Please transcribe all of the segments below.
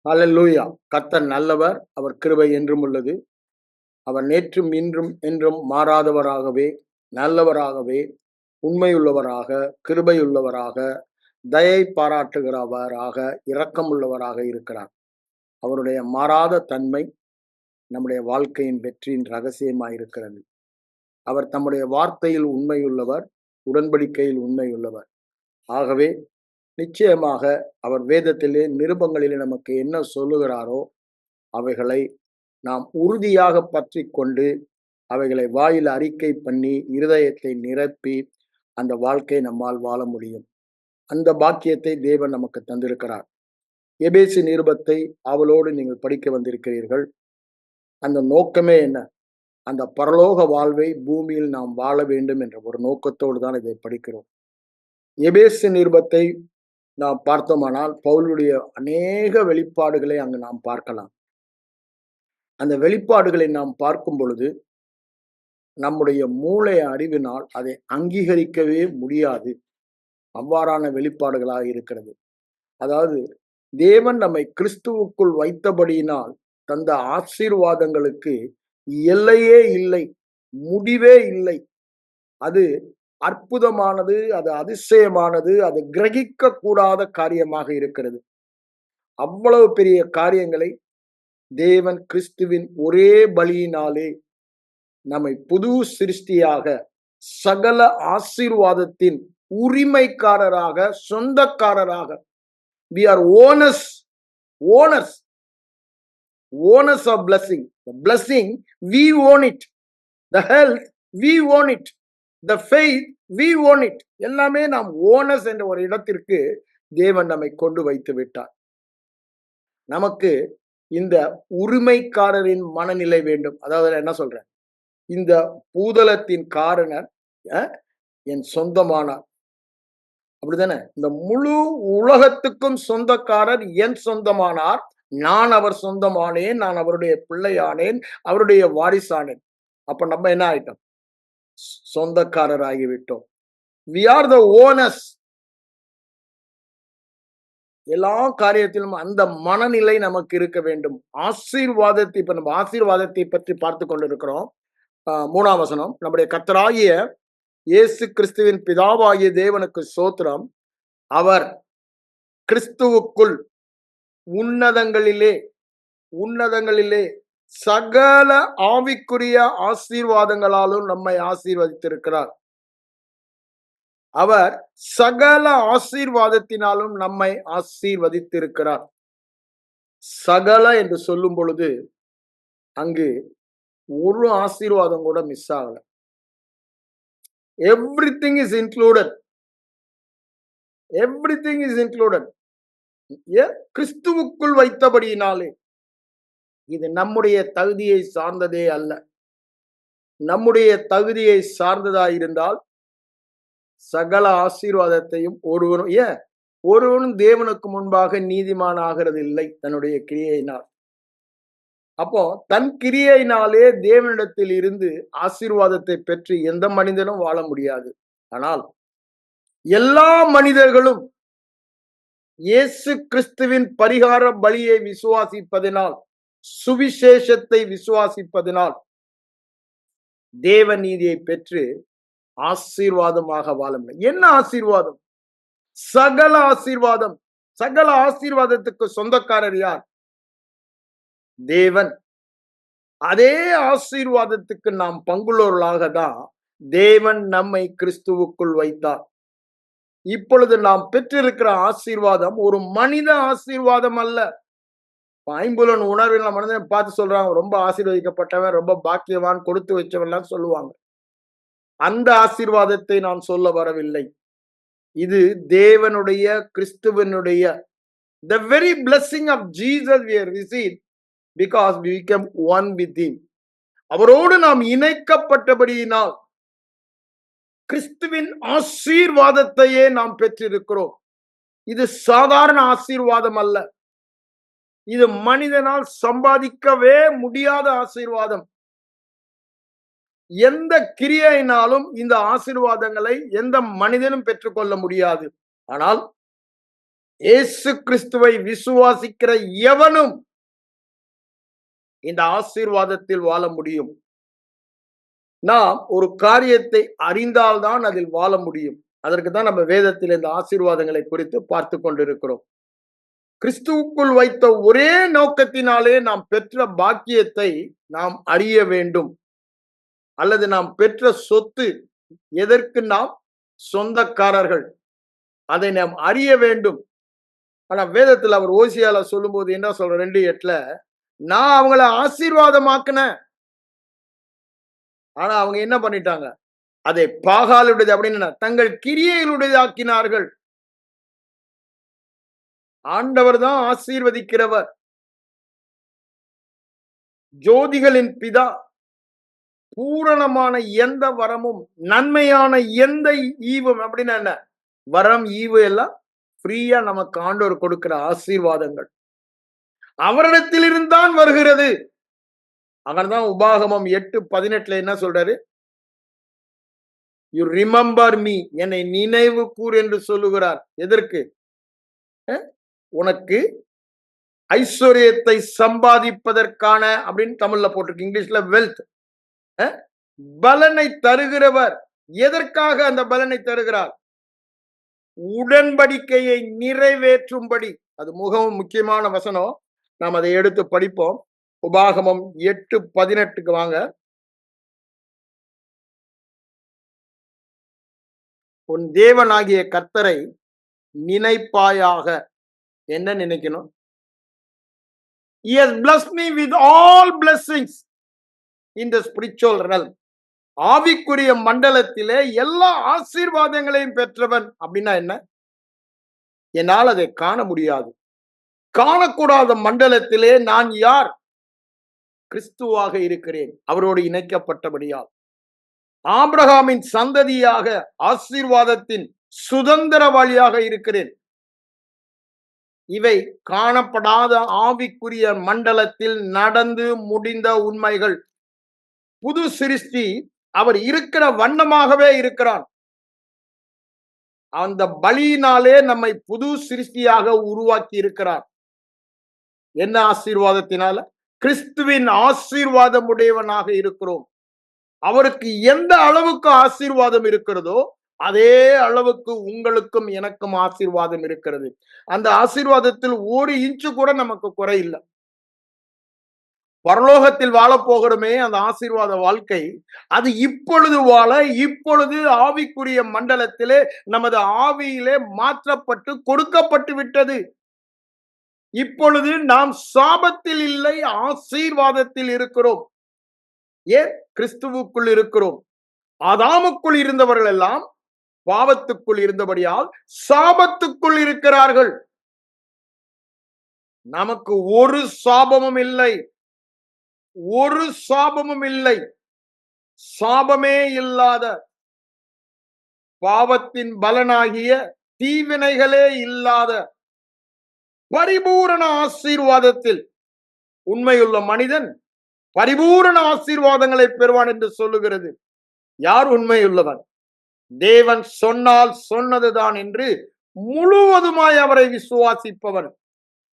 அல்லேலூயா. கர்த்தர் நல்லவர், அவர் கிருபை என்றும் உள்ளது. அவர் நேற்றும் இன்றும் என்றும் மாறாதவராகவே, நல்லவராகவே, உண்மையுள்ளவராக, கிருபையுள்ளவராக, தயை பாராட்டுகிறவராக, இரக்கமுள்ளவராக இருக்கிறார். அவருடைய மாறாத தன்மை நம்முடைய வாழ்க்கையின் வெற்றியின் ரகசியமாயிருக்கிறது. அவர் தம்முடைய வார்த்தையில் உண்மையுள்ளவர், உடன்படிக்கையில் உண்மையுள்ளவர். ஆகவே நிச்சயமாக அவர் வேதத்திலே நிருபங்களிலே நமக்கு என்ன சொல்லுகிறாரோ அவைகளை நாம் உறுதியாக பற்றி கொண்டு அவைகளை வாயில் அறிக்கை பண்ணி இருதயத்தை நிரப்பி அந்த வாழ்க்கையை நம்மால் வாழ முடியும். அந்த பாக்கியத்தை தேவன் நமக்கு தந்திருக்கிறார். எபேசு நிருபத்தை அவளோடு நீங்கள் படிக்க வந்திருக்கிறீர்கள். அந்த நோக்கமே என்ன? அந்த பரலோக வாழ்வை பூமியில் நாம் வாழ வேண்டும் என்ற ஒரு நோக்கத்தோடு தான் இதை படிக்கிறோம். எபேசு நிருபத்தை நாம் பார்த்தோமானால் பவுலுடைய அநேக வெளிப்பாடுகளை அங்கு நாம் பார்க்கலாம். அந்த வெளிப்பாடுகளை நாம் பார்க்கும் பொழுது நம்முடைய மூளை அறிவினால் அதை அங்கீகரிக்கவே முடியாது. அவ்வாறான வெளிப்பாடுகளாக இருக்கிறது. அதாவது தேவன் நம்மை கிறிஸ்துவுக்குள் வைத்தபடியினால் தந்த ஆசீர்வாதங்களுக்கு எல்லையே இல்லை, முடிவே இல்லை. அது அற்புதமானது, அது அதிசயமானது, அது கிரகிக்க கூடாத காரியமாக இருக்கிறது. அவ்வளவு பெரிய காரியங்களை தேவன் கிறிஸ்துவின் ஒரே பலியினாலே நம்மை புது சிருஷ்டியாக சகல ஆசீர்வாதத்தின் உரிமைக்காரராக, சொந்தக்காரராக, we are owners of blessing. The blessing we own it, the health we own it, the faith we own it. எல்லாமே நாம் ஓனர்ஸ் என்ற ஒரு இடத்திற்கு தேவன் நம்மை கொண்டு வைத்து விட்டார். நமக்கு இந்த உரிமைக்காரரின் மனநிலை வேண்டும். அதாவது என்ன சொல்றேன், இந்த பூதலத்தின் காரணர் என் சொந்தமானார், அப்படித்தானே? இந்த முழு உலகத்துக்கும் சொந்தக்காரர் என் சொந்தமானார், நான் அவர் சொந்தமானேன், நான் அவருடைய பிள்ளையானேன், அவருடைய வாரிசானேன். அப்ப நம்ம என்ன ஆயிட்டோம்? சொந்தக்காரர் ஆகிவிட்டோம். we are the owners. எல்லா காரியத்திலும் அந்த மனநிலை நமக்கு இருக்க வேண்டும். ஆசீர்வாதத்தை, இப்ப நம்ம ஆசீர்வாதத்தை பற்றி பார்த்து கொண்டிருக்கிறோம். 3ஆம் வசனம், நம்முடைய கர்த்தராகிய இயேசு கிறிஸ்துவின் பிதாவாகிய தேவனுக்கு ஸ்தோத்திரம். அவர் கிறிஸ்துவுக்குள் உன்னதங்களிலே சகல ஆவிக்குரிய ஆசீர்வாதங்களாலும் நம்மை ஆசீர்வதித்திருக்கிறார். அவர் சகல ஆசீர்வாதத்தினாலும் நம்மை ஆசீர்வதித்திருக்கிறார். சகல என்று சொல்லும் பொழுது அங்கு ஒரு ஆசீர்வாதம் கூட மிஸ் ஆகல. everything is included. கிறிஸ்துவுக்குள் வைத்தபடியினாலே. இது நம்முடைய தகுதியை சார்ந்ததே அல்ல. நம்முடைய தகுதியை சார்ந்ததாயிருந்தால் சகல ஆசீர்வாதத்தையும் ஒருவனும் தேவனுக்கு முன்பாக நீதிமான் ஆகிறது இல்லை தன்னுடைய கிரியையினால். அப்போ தன் கிரியையினாலே தேவனிடத்தில் இருந்து ஆசீர்வாதத்தை பெற்று எந்த மனிதனும் வாழ முடியாது. ஆனால் எல்லா மனிதர்களும் இயேசு கிறிஸ்துவின் பரிகார பலியை விசுவாசிப்பதினால், சுவிசேஷத்தை விசுவாசிப்பதினால் தேவ நீதியை பெற்று ஆசீர்வாதமாக வாழ முடியும். என்ன ஆசீர்வாதம்? சகல ஆசீர்வாதம். சகல ஆசீர்வாதத்துக்கு சொந்தக்காரர் யார்? தேவன். அதே ஆசீர்வாதத்துக்கு நாம் பங்குள்ளவர்களாக தான் தேவன் நம்மை கிறிஸ்துவுக்குள் வைத்தார். இப்பொழுது நாம் பெற்றிருக்கிற ஆசீர்வாதம் ஒரு மனித ஆசீர்வாதம் அல்ல. ஐம்புலன் உணர்வில் மனிதனை பார்த்து சொல்றாங்க, ரொம்ப ஆசீர்வதிக்கப்பட்டவன், ரொம்ப பாக்கியவான், கொடுத்து வச்சவன்லாம் சொல்லுவாங்க. அந்த ஆசீர்வாதத்தை நான் சொல்ல வரவில்லை. இது தேவனுடைய, கிறிஸ்துவனுடைய the very blessing of Jesus we have received because we become one with him. அவரோடு நாம் இணைக்கப்பட்டபடியினால் கிறிஸ்துவின் ஆசீர்வாதத்தையே நாம் பெற்றிருக்கிறோம். இது சாதாரண ஆசீர்வாதம் அல்ல. இது மனிதனால் சம்பாதிக்கவே முடியாத ஆசீர்வாதம். எந்த கிரியையினாலும் இந்த ஆசீர்வாதங்களை எந்த மனிதனும் பெற்றுக்கொள்ள முடியாது. ஆனால் இயேசு கிறிஸ்துவை விசுவாசிக்கிற எவனும் இந்த ஆசீர்வாதத்தில் வாழ முடியும். நாம் ஒரு காரியத்தை அறிந்தால்தான் அதில் வாழ முடியும். அதற்கு தான் நம்ம வேதத்தில் இந்த ஆசீர்வாதங்களை குறித்து பார்த்து கொண்டிருக்கிறோம். கிறிஸ்துவுக்குள் வைத்த ஒரே நோக்கத்தினாலே நாம் பெற்ற பாக்கியத்தை நாம் அறிய வேண்டும். அல்லது நாம் பெற்ற சொத்து எதற்கு நாம் சொந்தக்காரர்கள், அதை நாம் அறிய வேண்டும். ஆனா வேதத்தில் அவர் ஓசியால சொல்லும் போது என்ன சொல்ற 2:8, நான் அவங்கள ஆசீர்வாதமாக்குனேன். ஆனா அவங்க என்ன பண்ணிட்டாங்க? அதை பாகாலுடையது அப்படின்னு தங்கள் கிரியைகளுடையதாக்கினார்கள். ஆண்டவர் தான் ஆசீர்வதிக்கிறவர், ஜோதிகளின் பிதா. பூரணமான எந்த வரமும், நன்மையான எந்த ஈவும் அப்படின்னா என்ன, வரம் ஈவு எல்லாம் ஃப்ரீயா நமக்கு ஆண்டவர் கொடுக்கிற ஆசீர்வாதங்கள் அவரிடத்தில் இருந்தான் வருகிறது. அவர்தான் உபாகமம் 8:18 என்ன சொல்றாரு? யூ ரிமெம்பர் மீ, என்னை நினைவு கூர் என்று சொல்லுகிறார். எதற்கு? உனக்கு ஐஸ்வர்யத்தை சம்பாதிப்பதற்கான அப்படின்னு தமிழ்ல போட்டிருக்கு, இங்கிலீஷ்ல வெல்த். பலனை தருகிறவர். எதற்காக அந்த பலனை தருகிறார்? உடன்படிக்கையை நிறைவேற்றும்படி. அது மிகவும் முக்கியமான வசனம். நாம் அதை எடுத்து படிப்போம். உபாகமம் 8:18 வாங்க. உன் தேவனாகிய கர்த்தரை நினைப்பாயாக. என்ன நினைக்கணும்? He has blessed me with all blessings in the spiritual realm. ஆவிக்குரிய மண்டலத்திலே எல்லா ஆசீர்வாதங்களையும் பெற்றவன். அப்படின்னா என்ன? என்னால் அதை காண முடியாது. காணக்கூடாத மண்டலத்திலே நான் யார்? கிறிஸ்துவாக இருக்கிறேன், அவரோடு இணைக்கப்பட்டபடியால். ஆபிரகாமின் சந்ததியாக ஆசீர்வாதத்தின் சுதந்திரவாளியாக இருக்கிறேன். இவை காணப்படாத ஆவிக்குரிய மண்டலத்தில் நடந்து முடிந்த உண்மைகள். புது சிருஷ்டி அவர் இருக்கிற வண்ணமாகவே இருக்கிறான். அந்த பலியினாலே நம்மை புது சிருஷ்டியாக உருவாக்கி இருக்கிறார். என்ன ஆசீர்வாதத்தினால? கிறிஸ்துவின் ஆசீர்வாதம் உடையவனாக இருக்கிறோம். அவருக்கு எந்த அளவுக்கு ஆசீர்வாதம் இருக்கிறதோ அதே அளவுக்கு உங்களுக்கும் எனக்கும் ஆசீர்வாதம் இருக்கிறது. அந்த ஆசீர்வாதத்தில் 1 இன்ச்சு கூட நமக்கு குறை இல்லை. பரலோகத்தில் வாழ போகிறோமே அந்த ஆசீர்வாத வாழ்க்கை, அது இப்பொழுது வாழ, இப்பொழுது ஆவிக்குரிய மண்டலத்திலே நமது ஆவியிலே மாற்றப்பட்டு கொடுக்கப்பட்டு விட்டது. இப்பொழுது நாம் சாபத்தில் இல்லை, ஆசீர்வாதத்தில் இருக்கிறோம். ஏன்? கிறிஸ்துவுக்குள் இருக்கிறோம். ஆதாமுக்குள் இருந்தவர்கள் எல்லாம் பாவத்துக்குள் இருந்தபடியால் சாபத்துக்குள் இருக்கிறார்கள். நமக்கு ஒரு சாபமும் இல்லை, ஒரு சாபமும் இல்லை. சாபமே இல்லாத, பாவத்தின் பலனாகிய தீவினைகளே இல்லாத பரிபூரண ஆசீர்வாதத்தில் உண்மையுள்ள மனிதன் பரிபூரண ஆசீர்வாதங்களை பெறுவான் என்று சொல்லுகிறது. யார் உண்மையுள்ளவன்? தேவன் சொன்னால் சொன்னதுதான் என்று முழுவதுமாய் அவரை விசுவாசிப்பவன்.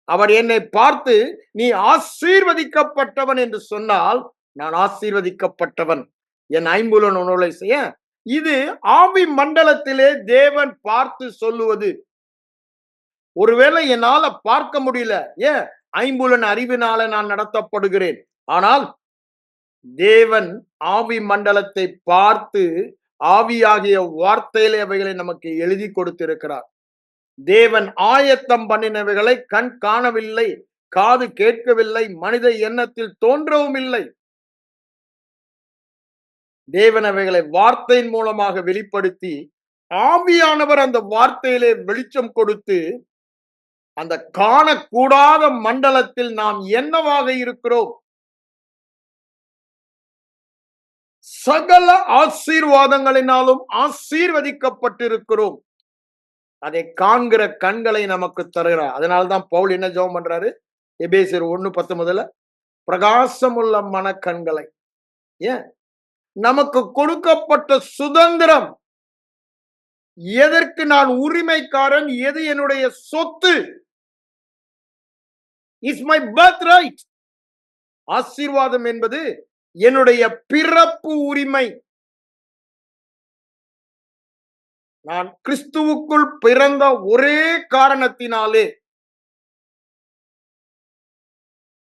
அவர் என்னை பார்த்து நீ ஆசீர்வதிக்கப்பட்டவன் என்று சொன்னால் நான் ஆசீர்வதிக்கப்பட்டவன். என் ஐம்புலன் உணர்வை செய்ய. இது ஆவி மண்டலத்திலே தேவன் பார்த்து சொல்லுவது. ஒருவேளை என்னால பார்க்க முடியல, ஏன்? ஐம்புலன் அறிவினால நான் நடத்தப்படுகிறேன். ஆனால் தேவன் ஆவி மண்டலத்தை பார்த்து ஆவியாகிய வார்த்தையிலே அவைகளை நமக்கு எழுதி கொடுத்திருக்கிறார். தேவன் ஆயத்தம் பண்ணினவைகளை கண் காணவில்லை, காது கேட்கவில்லை, மனித எண்ணத்தில் தோன்றவும் இல்லை. தேவன் அவைகளை வார்த்தையின் மூலமாக வெளிப்படுத்தி, ஆவியானவர் அந்த வார்த்தையிலே வெளிச்சம் கொடுத்து, அந்த காணக்கூடாத மண்டலத்தில் நாம் என்னவாக இருக்கிறோம், சகல ஆசீர்வாதங்களினாலும் ஆசீர்வதிக்கப்பட்டிருக்கிறோம். அதை காண்கிற கண்களை நமக்கு தருகிறார். அதனால்தான் பவுல் என்ன ஜெபம் பண்றாரு? எபேசியர் 1:10 பிரகாசமுள்ள மனக்கண்களை. ஏன்? நமக்கு கொடுக்கப்பட்ட சுதந்திரம் எதற்கு நான் உரிமைக்காரன், எது என்னுடைய சொத்து, இஸ் மை பர்த் ரைட். ஆசீர்வாதம் என்பது என்னுடைய பிறப்பு உரிமை. நான் கிறிஸ்துவுக்குள் பிறந்த ஒரே காரணத்தினாலே,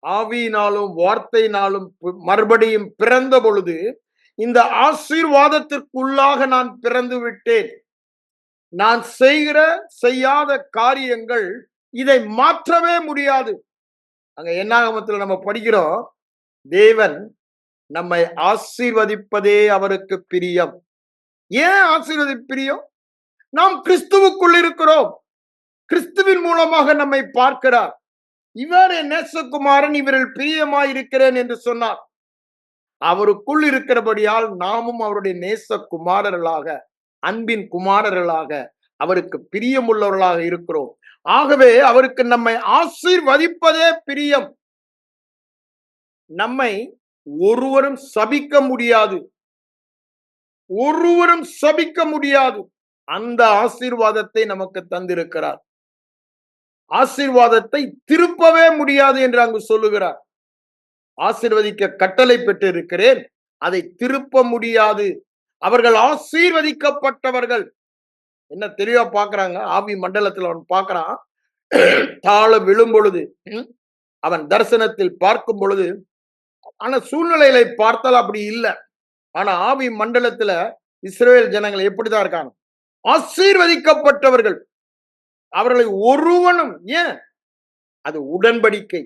ஆவியினாலும் வார்த்தையினாலும் மறுபடியும் பிறந்த பொழுது இந்த ஆசீர்வாதத்திற்குள்ளாக நான் பிறந்து விட்டேன். நான் செய்யாத காரியங்கள் இதை மாற்றவே முடியாது. அங்க என்னாகமத்தில் நம்ம படிக்கிறோம், தேவன் நம்மை ஆசீர்வதிப்பதே அவருக்கு பிரியம். ஏன் ஆசீர்வதி பிரியம்? நாம் கிறிஸ்துவுக்குள் இருக்கிறோம். கிறிஸ்துவின் மூலமாக நம்மை பார்க்கிறார். இவர் என் நேசகுமாரன், இவரில் பிரியமாயிருக்கிறேன் என்று சொன்னார். அவருக்குள் இருக்கிறபடியால் நாமும் அவருடைய நேச குமாரர்களாக, அன்பின் குமாரர்களாக, அவருக்கு பிரியமுள்ளவர்களாக இருக்கிறோம். ஆகவே அவருக்கு நம்மை ஆசீர்வதிப்பதே பிரியம். நம்மை ஒருவரும் சபிக்க முடியாது, ஒருவரும் சபிக்க முடியாது. அந்த ஆசீர்வாதத்தை நமக்கு தந்திருக்கிறார். ஆசீர்வாதத்தை திருப்பவே முடியாது என்று அங்கு சொல்லுகிறார். ஆசீர்வதிக்க கட்டளை பெற்றிருக்கிறேன், அதை திருப்ப முடியாது. அவர்கள் ஆசீர்வதிக்கப்பட்டவர்கள். என்ன தெளிவா பாக்குறாங்க, ஆவி மண்டலத்தில் அவன் பார்க்கிறான். தாழ விழும் பொழுது, அவன் தரிசனத்தில் பார்க்கும் பொழுது, ஆனா சூழ்நிலைகளை பார்த்தால் அப்படி இல்லை. ஆனா ஆவி மண்டலத்துல இஸ்ரவேல் ஜனங்கள் எப்படிதான் இருக்காங்க, ஆசீர்வதிக்கப்பட்டவர்கள். அவர்களை ஒருவனும், ஏன்? அது உடன்படிக்கை,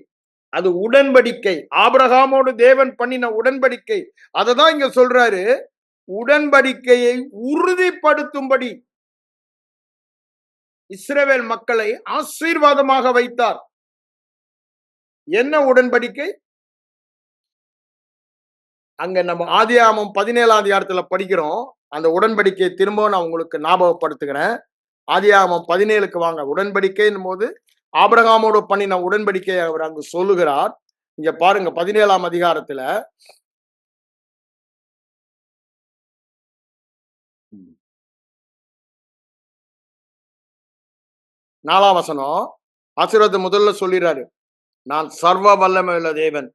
அது உடன்படிக்கை. ஆபிரகாமோடு தேவன் பண்ணின உடன்படிக்கை. அததான் இங்க சொல்றாரு, உடன்படிக்கையை உறுதிப்படுத்தும்படி இஸ்ரவேல் மக்களை ஆசீர்வாதமாக வைத்தார். என்ன உடன்படிக்கை? அங்க நம்ம ஆதியாகமம் 17ஆம் அதிகாரத்துல படிக்கிறோம். அந்த உடன்படிக்கையை திரும்ப நான் உங்களுக்கு ஞாபகப்படுத்துகிறேன். ஆதியாகமம் 17க்கு வாங்க. உடன்படிக்கையின் போது ஆபிரகாமோடு பண்ணின உடன்படிக்கையை அவர் அங்கு சொல்லுகிறார். இங்க பாருங்க, 17ஆம் அதிகாரத்துல 4ஆம் வசனம். ஆசீர்வாதத்தை முதல்ல சொல்லிடுறாரு, நான் சர்வ வல்லமையுள்ள தேவன்,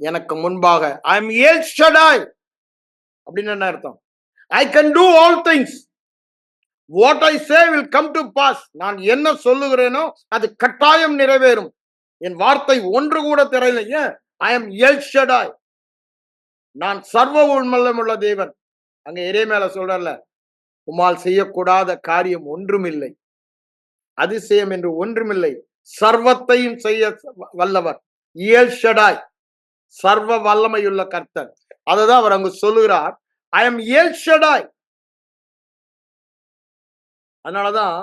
எனக்கு முன்பாக ஐ எம் எல் ஷடாய். அப்படின்னு என்ன அர்த்தம்? I can do all things, what I say will come to pass. நான் என்ன சொல்லுகிறேனோ அது கட்டாயம் நிறைவேறும். என் வார்த்தை ஒன்று கூட தெரியல. ஐ எம் எல் ஷடாய், நான் சர்வ வல்லமையுள்ள தேவன். அங்க எரேமியால சொல்றல, உம்மால் செய்யக்கூடாத காரியம் ஒன்றுமில்லை, அதிசயம் என்று ஒன்றுமில்லை, சர்வத்தையும் செய்ய வல்லவர், எல் ஷடாய், சர்வ வல்லமையுள்ள கர்த்தர். அததான் அவர் அங்கு சொல்லுகிறார், ஐ எம் எல் ஷடாய். அதனாலதான்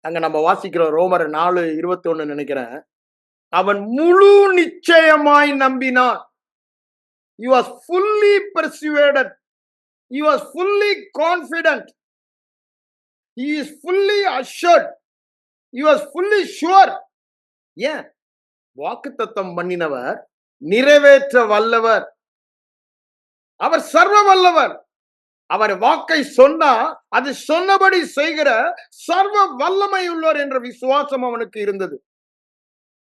அங்க நம்ம வாசிக்கிறோம் ரோமர் 4:21 நினைக்கிறேன், அவன் முழு நிச்சயமாய் நம்பினான். He was fully persuaded, he was fully confident, he is fully assured, he was fully sure. ஏன்? வாக்குத்தத்தம் பண்ணினவர் நிறைவேற்ற வல்லவர், அவர் சர்வ வல்லவர். அவர் வாக்கை சொன்னா அது சொன்னபடி செய்கிற சர்வ வல்லமை உள்ளவர் என்ற விசுவாசம் அவனுக்கு இருந்தது.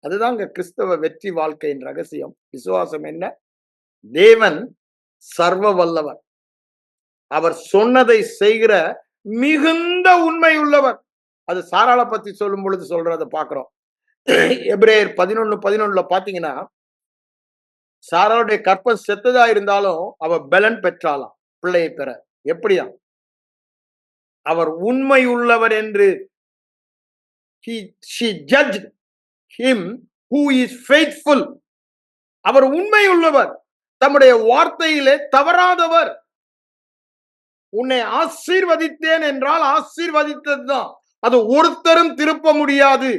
அதுதாங்க கிறிஸ்தவ வெற்றி வாழ்க்கையின் ரகசியம். விசுவாசம் என்ன? தேவன் சர்வ வல்லவர், அவர் சொன்னதை செய்கிற மிகுந்த உண்மை உள்ளவர். அது சாராளை பத்தி சொல்லும் பொழுது சொல்றத பாக்குறோம். எபிரேயர் 11:11 பாத்தீங்கன்னா, சாராளுடைய கற்பம் செத்ததா இருந்தாலும் அவ பலன் பெற்றாலாம் பிள்ளையை பெற. எப்படியா? அவர் உண்மை உள்ளவர் என்று. she judged him who is faithful. அவர் உண்மை உள்ளவர், தம்முடைய வார்த்தையிலே தவறாதவர். உன்னை ஆசீர்வதித்தேன் என்றால் ஆசீர்வதித்ததுதான், அது ஒருத்தரும் திருப்ப முடியாது.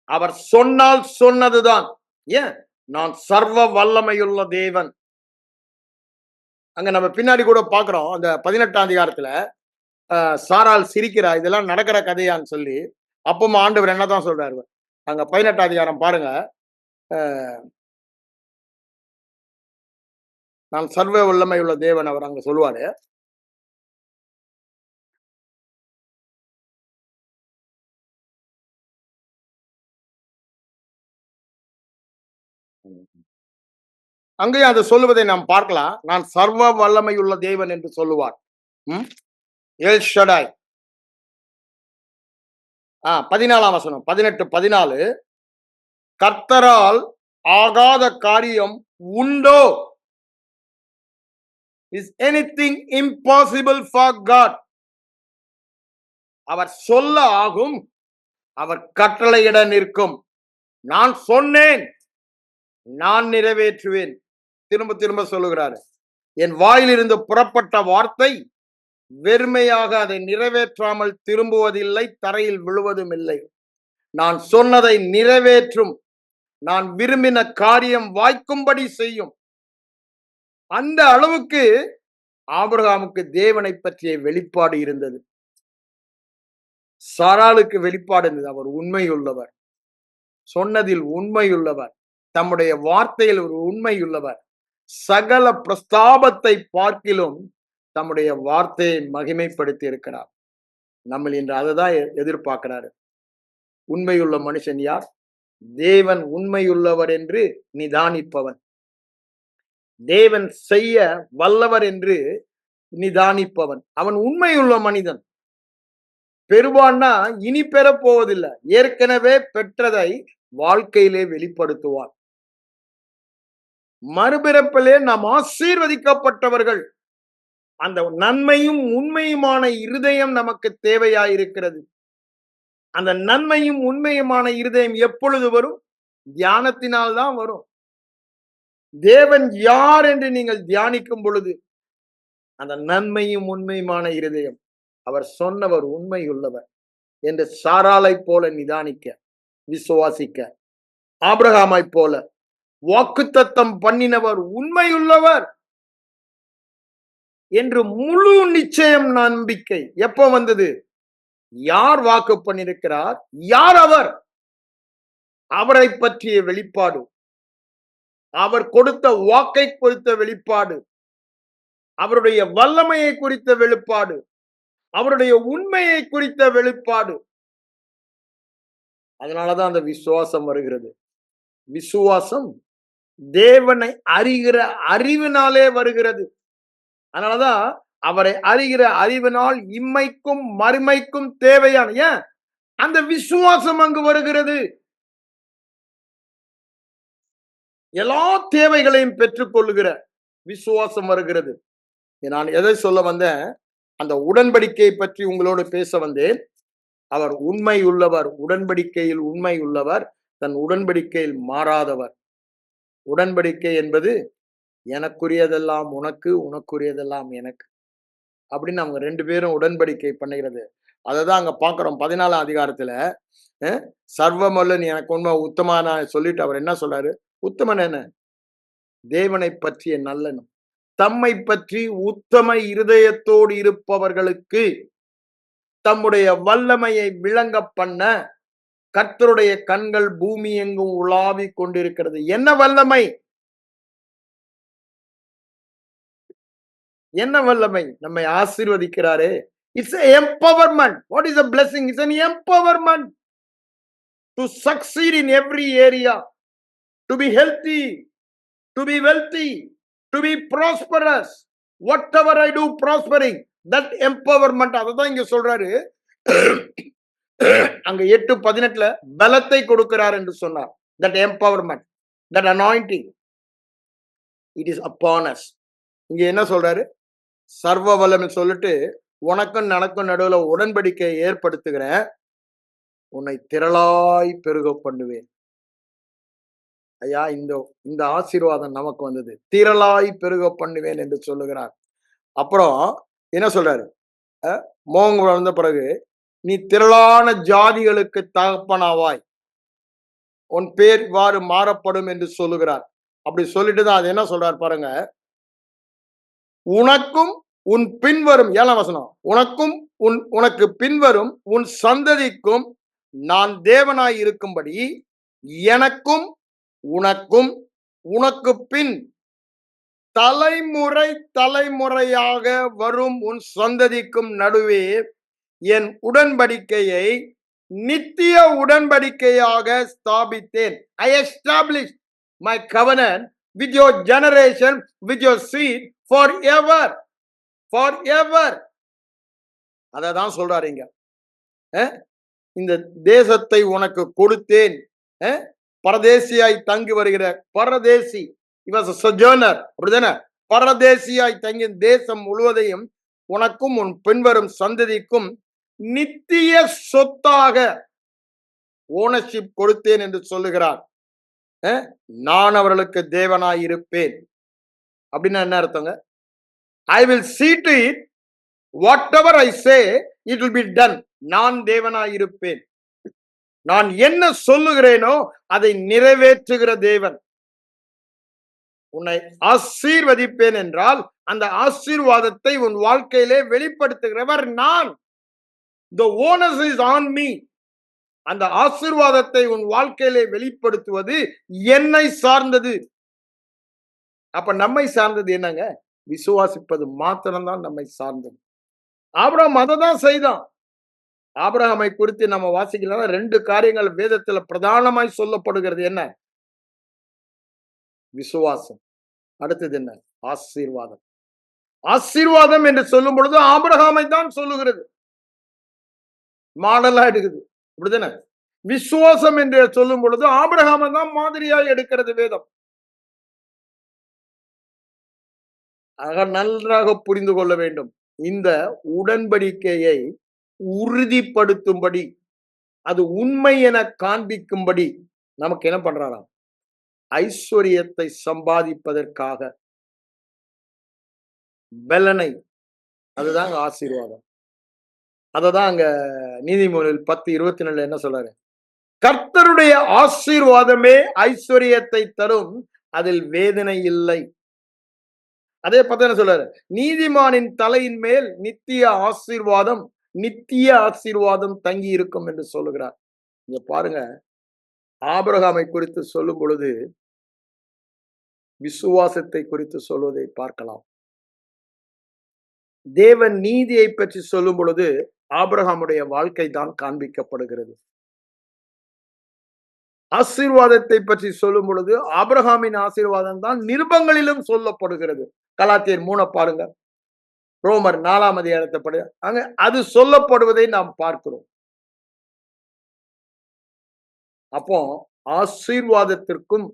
அவர் சொன்னால் சொன்னதுதான். ஏன்? நான் சர்வ வல்லமையுள்ள தேவன். அங்க நம்ம பின்னாடி கூட பாக்குறோம், அந்த 18ஆம் அதிகாரத்துல சாரால் சிரிக்கிறா, இதெல்லாம் நடக்கிற கதையான்னு சொல்லி. அப்பவும் ஆண்டவர் என்னதான் சொல்றாரு அங்க 18ஆம் அதிகாரம் பாருங்க. நான் சர்வ வல்லமை உள்ள தேவன் அவர் அங்க சொல்லுவாரு. அங்கேயும் அதை சொல்லுவதை நாம் பார்க்கலாம். நான் சர்வ வல்லமையுள்ள தேவன் என்று சொல்லுவார். எல் ஷடாய். 14ஆம் வசனம் 18, 14. கர்த்தரால் ஆகாத காரியம் உண்டோ? Is anything impossible for God? அவர் சொல்ல ஆகும், அவர் கட்டளையிட நிற்கும். நான் சொன்னேன், நான் நிறைவேற்றுவேன். திரும்ப திரும்ப சொல்லுகிறார். என் வாயிலிருந்து புறப்பட்ட வார்த்தை வெறுமையாக அதை நிறைவேற்றாமல் திரும்புவதில்லை, தரையில் விழுவதும் இல்லை. நான் சொன்னதை நிறைவேற்றும். நான் விரும்பின காரியம் வாய்க்கும்படி செய்யும். அந்த அளவுக்கு ஆபிரகாமுக்கு தேவனை பற்றிய வெளிப்பாடு இருந்தது. சாராளுக்கு வெளிப்பாடு இருந்தது. அவர் உண்மையுள்ளவர், சொன்னதில் உண்மையுள்ளவர், தம்முடைய வார்த்தையில் ஒரு உண்மையுள்ளவர். சகல பிரஸ்தாபத்தை பார்க்கிலும் தம்முடைய வார்த்தையை மகிமைப்படுத்தி இருக்கிறார். நம்ம இன்று அதை தான் எதிர்பார்க்கிறாரு. உண்மையுள்ள மனுஷன் யார்? தேவன் உண்மையுள்ளவர் என்று நிதானிப்பவன், தேவன் செய்ய வல்லவர் என்று நிதானிப்பவன், அவன் உண்மையுள்ள மனிதன். பெறுவான்னா இனி பெறப் போவதில்லை, ஏற்கனவே பெற்றதை வாழ்க்கையிலே வெளிப்படுத்துவான். மறுபிறப்பிலே நாம் ஆசீர்வதிக்கப்பட்டவர்கள். அந்த நன்மையும் உண்மையுமான இருதயம் நமக்கு தேவையாயிருக்கிறது. அந்த நன்மையும் உண்மையுமான இருதயம் எப்பொழுது வரும்? தியானத்தினால்தான் வரும். தேவன் யார் என்று நீங்கள் தியானிக்கும் பொழுது அந்த நன்மையும் உண்மையுமான இருதயம், அவர் சொன்னவர் உண்மையுள்ளவர் என்று சாராளை போல நிதானிக்க, விசுவாசிக்க, ஆபிரகாமை போல வாக்குத்தத்தம் பண்ணினவர் உண்மையுள்ளவர் என்று முழு நிச்சயம் நம்பிக்கை எப்ப வந்தது? யார் வாக்கு பண்ணிருக்கிறார், யார் அவர், அவரை பற்றிய வெளிப்பாடு, அவர் கொடுத்த வாக்கை குறித்த வெளிப்பாடு, அவருடைய வல்லமையை குறித்த வெளிப்பாடு, அவருடைய உண்மையை குறித்த வெளிப்பாடு. அதனாலதான் அந்த விசுவாசம் வருகிறது. விசுவாசம் தேவனை அறிகிற அறிவினாலே வருகிறது. அதனாலதான் அவரை அறிகிற அறிவினால் இம்மைக்கும் மறுமைக்கும் தேவையான ஏன் அந்த விசுவாசம் அங்கு வருகிறது. எல்லா தேவைகளையும் பெற்றுக் கொள்ளுகிற விசுவாசம் வருகிறது. நான் எதை சொல்ல வந்தேன்? அந்த உடன்படிக்கையை பற்றி உங்களோடு பேச வந்தேன். அவர் உண்மை உள்ளவர், உடன்படிக்கையில் உண்மை உள்ளவர், தன் உடன்படிக்கையில் மாறாதவர். உடன்படிக்கை என்பது எனக்குரியதெல்லாம் உனக்கு, உனக்குரியதெல்லாம் எனக்கு அப்படின்னு அவங்க ரெண்டு பேரும் உடன்படிக்கை பண்ணுகிறது. அதை தான் அங்க பாக்குறோம். 14ஆம் அதிகாரத்துல சர்வமல்லன் எனக்கு உண்மை உத்தமான சொல்லிட்டு அவர் என்ன சொல்றாரு? உத்தமன் என்ன? தேவனை பற்றிய நல்லனும் தம்மை பற்றி உத்தம இருதயத்தோடு இருப்பவர்களுக்கு தம்முடைய வல்லமையை விளங்க பண்ண கர்த்தருடைய கண்கள் பூமி எங்கும் உலாவி கொண்டிருக்கிறது. என்ன வல்லமை? என்ன வல்லமை? நம்மை ஆசீர்வதிக்கிறாரே. It's an empowerment. What is a blessing? It's an empowerment to succeed in every area, to be healthy, to be wealthy, to be prosperous. Whatever I do prospering, that empowerment. அதுதான் இங்க சொல்றாரு. அங்க 8:18 பலத்தை கொடுக்கிறார் என்று சொன்னார். That empowerment, that anointing, it is upon us. இங்க என்ன சொல்றாரு? சர்வ வல்லமை சொல்லிட்டு உனக்கும் எனக்கும் நடுவுல உடன்படிக்கையை ஏற்படுத்துகிறேன், உன்னை திரளாய் பெருக பண்ணுவேன். ஐயா, இந்த ஆசீர்வாதம் நமக்கு வந்தது. திரளாய் பெருக பண்ணுவேன் என்று சொல்லுகிறார். அப்புறம் என்ன சொல்றாரு? மோகம் வந்த பிறகு நீ திரளான ஜாதிகளுக்கு தகப்பனாவாய், உன் பேர் இவ்வாறு மாறப்படும் என்று சொல்லுகிறார். அப்படி சொல்லிட்டு தான் அது என்ன சொல்றார் பாருங்க. உனக்கும் உன் பின்வரும் 7ஆம் வசனம், உனக்கும் உனக்கு பின்வரும் உன் சந்ததிக்கும் நான் தேவனாய் இருக்கும்படி எனக்கும் உனக்கும் உனக்கு பின் தலைமுறை தலைமுறையாக வரும் உன் சந்ததிக்கும் நடுவே என் உடன்படிக்கையை நித்திய உடன்படிக்கையாக ஸ்தாபித்தேன். I established my covenant with your generation, with your seed forever. Forever. அததான் சொல்றாருங்க. இந்த தேசத்தை உனக்கு கொடுத்தேன். பரதேசியாய் தங்கி வருகிற பரதேசி, he was a sojourner, அப்படிதானே? பரதேசியாய் தங்கிய தேசம் முழுவதையும் உனக்கும் உன் பின்வரும் சந்ததிக்கும் நித்திய சொத்தாக ஓனர்ஷிப் கொடுத்தேன் என்று சொல்லுகிறார். நான் அவர்களுக்கு தேவனாய் இருப்பேன் அப்படின்னா என்ன அர்த்தங்க? I will see to it whatever I say it will be done. நான் தேவனாய் இருப்பேன். நான் என்ன சொல்லுகிறேனோ அதை நிறைவேற்றுகிற தேவன். உன்னை ஆசீர்வதிப்பேன் என்றால் அந்த ஆசீர்வாதத்தை உன் வாழ்க்கையிலே வெளிப்படுத்துகிறவர் நான். The onus is on me. அந்த ஆசீர்வாதத்தை உன் வாழ்க்கையிலே வெளிப்படுத்துவது என்னை சார்ந்தது. அப்ப நம்மை சார்ந்தது என்னங்க? விசுவாசிப்பது மாத்திரம்தான் நம்மை சார்ந்தது. ஆபிரகாம் அதை தான் செய்தான். ஆபிரகாமை குறித்து நம்ம வாசிக்கலாம். 2 காரியங்கள் வேதத்துல பிரதானமாய் சொல்லப்படுகிறது. என்ன? விசுவாசம். அடுத்தது என்ன? ஆசீர்வாதம். ஆசீர்வாதம் என்று சொல்லும் பொழுது ஆபிரகாமை தான் சொல்லுகிறது, மாடலா எடுக்குது, அப்படிதானே? விசுவாசம் என்று சொல்லும் பொழுது ஆபிரகாமை தான் மாதிரியாய் எடுக்கிறது வேதம். ஆக நன்றாக புரிந்து கொள்ள வேண்டும். இந்த உடன்படிக்கையை உறுதிப்படுத்தும்படி, அது உண்மை என காண்பிக்கும்படி நமக்கு என்ன பண்றாராம்? ஐஸ்வர்யத்தை சம்பாதிப்பதற்காக பலனை, அதுதான் ஆசீர்வாதம். அததான் அங்க நீதிமொழிகள் 10:24 என்ன சொல்றாரு? கர்த்தருடைய ஆசீர்வாதமே ஐஸ்வர்யத்தை தரும், அதில் வேதனை இல்லை. அதே பத்தி என்ன சொல்றாரு? நீதிமானின் தலையின் மேல் நித்திய ஆசீர்வாதம், நித்திய ஆசீர்வாதம் தங்கி இருக்கும் என்று சொல்லுகிறார். இங்க பாருங்க, ஆபிரகாமை குறித்து சொல்லும் பொழுது விசுவாசத்தை குறித்து சொல்வதை பார்க்கலாம். தேவன் நீதியை பற்றி சொல்லும் பொழுது ஆபிரகாமுடைய வாழ்க்கை தான் காண்பிக்கப்படுகிறது. ஆசீர்வாதத்தை பற்றி சொல்லும் பொழுது ஆபிரகாமின் ஆசீர்வாதம் தான் நிருபங்களிலும் சொல்லப்படுகிறது. கலாத்தியர் 3 பாருங்க, ரோமர் 4ஆம் அதிகாரத்தை படி அங்க அது சொல்லப்படுவதை நாம் பார்க்கிறோம். அப்போ ஆசீர்வாதத்திற்கும்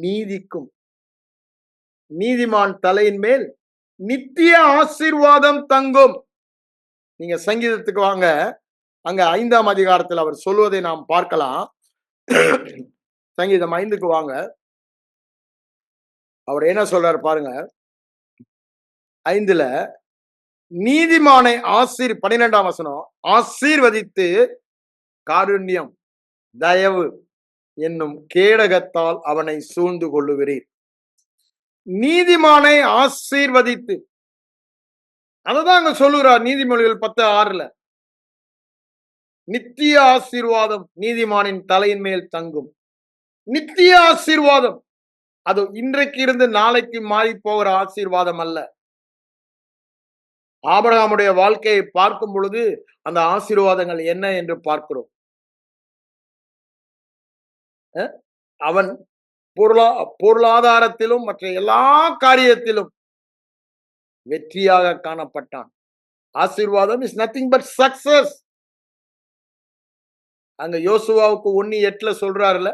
நீதிக்கும், நீதிமான் தலையின் மேல் நித்திய ஆசீர்வாதம் தங்கும். நீங்க சங்கீதத்துக்கு வாங்க, அங்க 5ஆம் அதிகாரத்தில் அவர் சொல்வதை நாம் பார்க்கலாம். சங்கீதம் 5க்கு வாங்க, அவர் என்ன சொல்றாரு பாருங்க. 5ல நீதிமானை 12ஆம் வசனம், ஆசீர்வதித்து காருண்யம் தயவு என்னும் கேடகத்தால் அவனை சூழ்ந்து கொள்ளுகிறீர். நீதிமானை ஆசீர்வதித்து, அததான் அங்க சொல்லுகிறார் நீதிமொழிகள் 10:6. நித்திய ஆசீர்வாதம் நீதிமானின் தலையின் மேல் தங்கும். நித்திய ஆசீர்வாதம், அது இன்றைக்கு இருந்து நாளைக்கு மாறி போகிற ஆசீர்வாதம் அல்ல. ஆபிரகாமுடைய வாழ்க்கையை பார்க்கும் பொழுது அந்த ஆசீர்வாதங்கள் என்ன என்று பார்க்கிறோம். அவன் பொருளாதாரத்திலும் மற்ற எல்லா காரியத்திலும் வெற்றியாக காணப்பட்டான். ஆசீர்வாதம் இஸ் நத்திங் பட் சக்சஸ். அங்க யோசுவாவுக்கு 1:8 சொல்றாருல,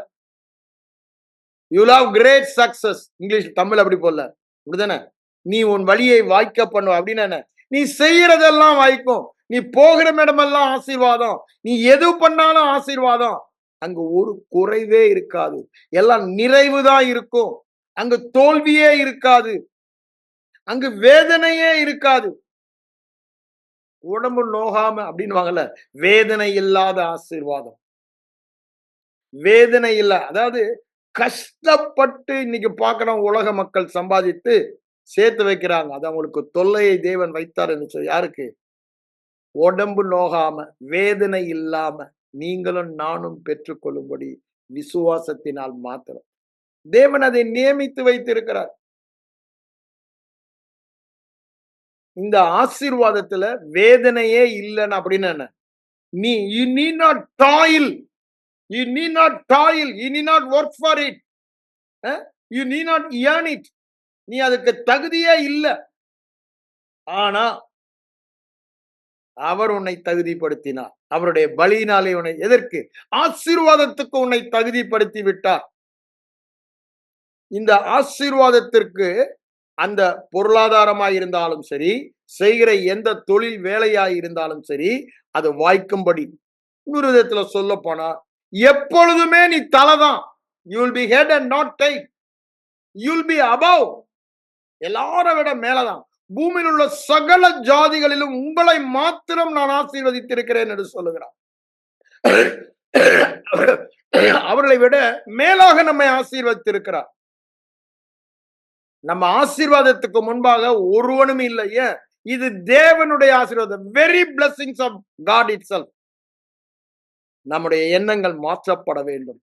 you have great success. English Tamil அப்படி போல, அப்படிதானே? நீ உன் வழியை வாய்க்க பண்ணுவ அப்படின்னு என்ன? நீ செய்யறதெல்லாம் வாய்க்கும், நீ போகிற இடமெல்லாம் ஆசீர்வாதம், நீ எது பண்ணாலும் ஆசீர்வாதம். அங்கு ஒரு குறைவே இருக்காது, எல்லாம் நிறைவுதான் இருக்கும். அங்கு தோல்வியே இருக்காது, அங்கு வேதனையே இருக்காது. உடம்பு நோகாம அப்படின்னு வேதனை இல்லாத ஆசீர்வாதம். வேதனை இல்ல, அதாவது கஷ்டப்பட்டு இன்னைக்கு பார்க்கிறோம், உலக மக்கள் சம்பாதித்து சேர்த்து வைக்கிறாங்க, அது அவங்களுக்கு தொல்லையை தேவன் வைத்தார் என்று சொல்லி. யாருக்கு? உடம்பு நோகாம வேதனை இல்லாம நீங்களும் நானும் பெற்றுக்கொள்ளும்படி விசுவாசத்தினால் மாத்திரம் தேவன் அதை நியமித்து வைத்திருக்கிறார். இந்த ஆசீர்வாதத்துல வேதனையே இல்லைன்னு அப்படின்னு என்ன? நீ you need not toil, you need not toil, you need not work for it. You need not earn it. நீ அதுக்கு தகுதியே இல்ல. ஆனா அவர் உன்னை தகுதிப்படுத்தினார். அவருடைய பலியினாலே உன்னை எதற்கு? ஆசீர்வாதத்துக்கு உன்னை தகுதிப்படுத்தி விட்டார். இந்த ஆசீர்வாதத்திற்கு அந்த பொருளாதாரமாய் இருந்தாலும் சரி, செய்கிற எந்த தொழில் வேலையாய் இருந்தாலும் சரி, அது வாய்க்கும்படி. இன்னொரு விதத்துல சொல்ல போனா, எப்பொழுதுமே நீ தலைதான். You will be head and not tail. You will be above. எல்லாரை விட மேலதான். பூமியில் உள்ள சகல ஜாதிகளிலும் உங்களை மாத்திரம் நான் ஆசீர்வதித்திருக்கிறேன் என்று சொல்லுகிறார். அவர்களை விட மேலாக நம்மை ஆசீர்வதித்திருக்கிறார். நம்ம ஆசீர்வாதத்துக்கு முன்பாக ஒருவனும் இல்லையே. இது தேவனுடைய ஆசீர்வாதம். Very blessings of God itself. நம்முடைய எண்ணங்கள் மாற்றப்பட வேண்டும்.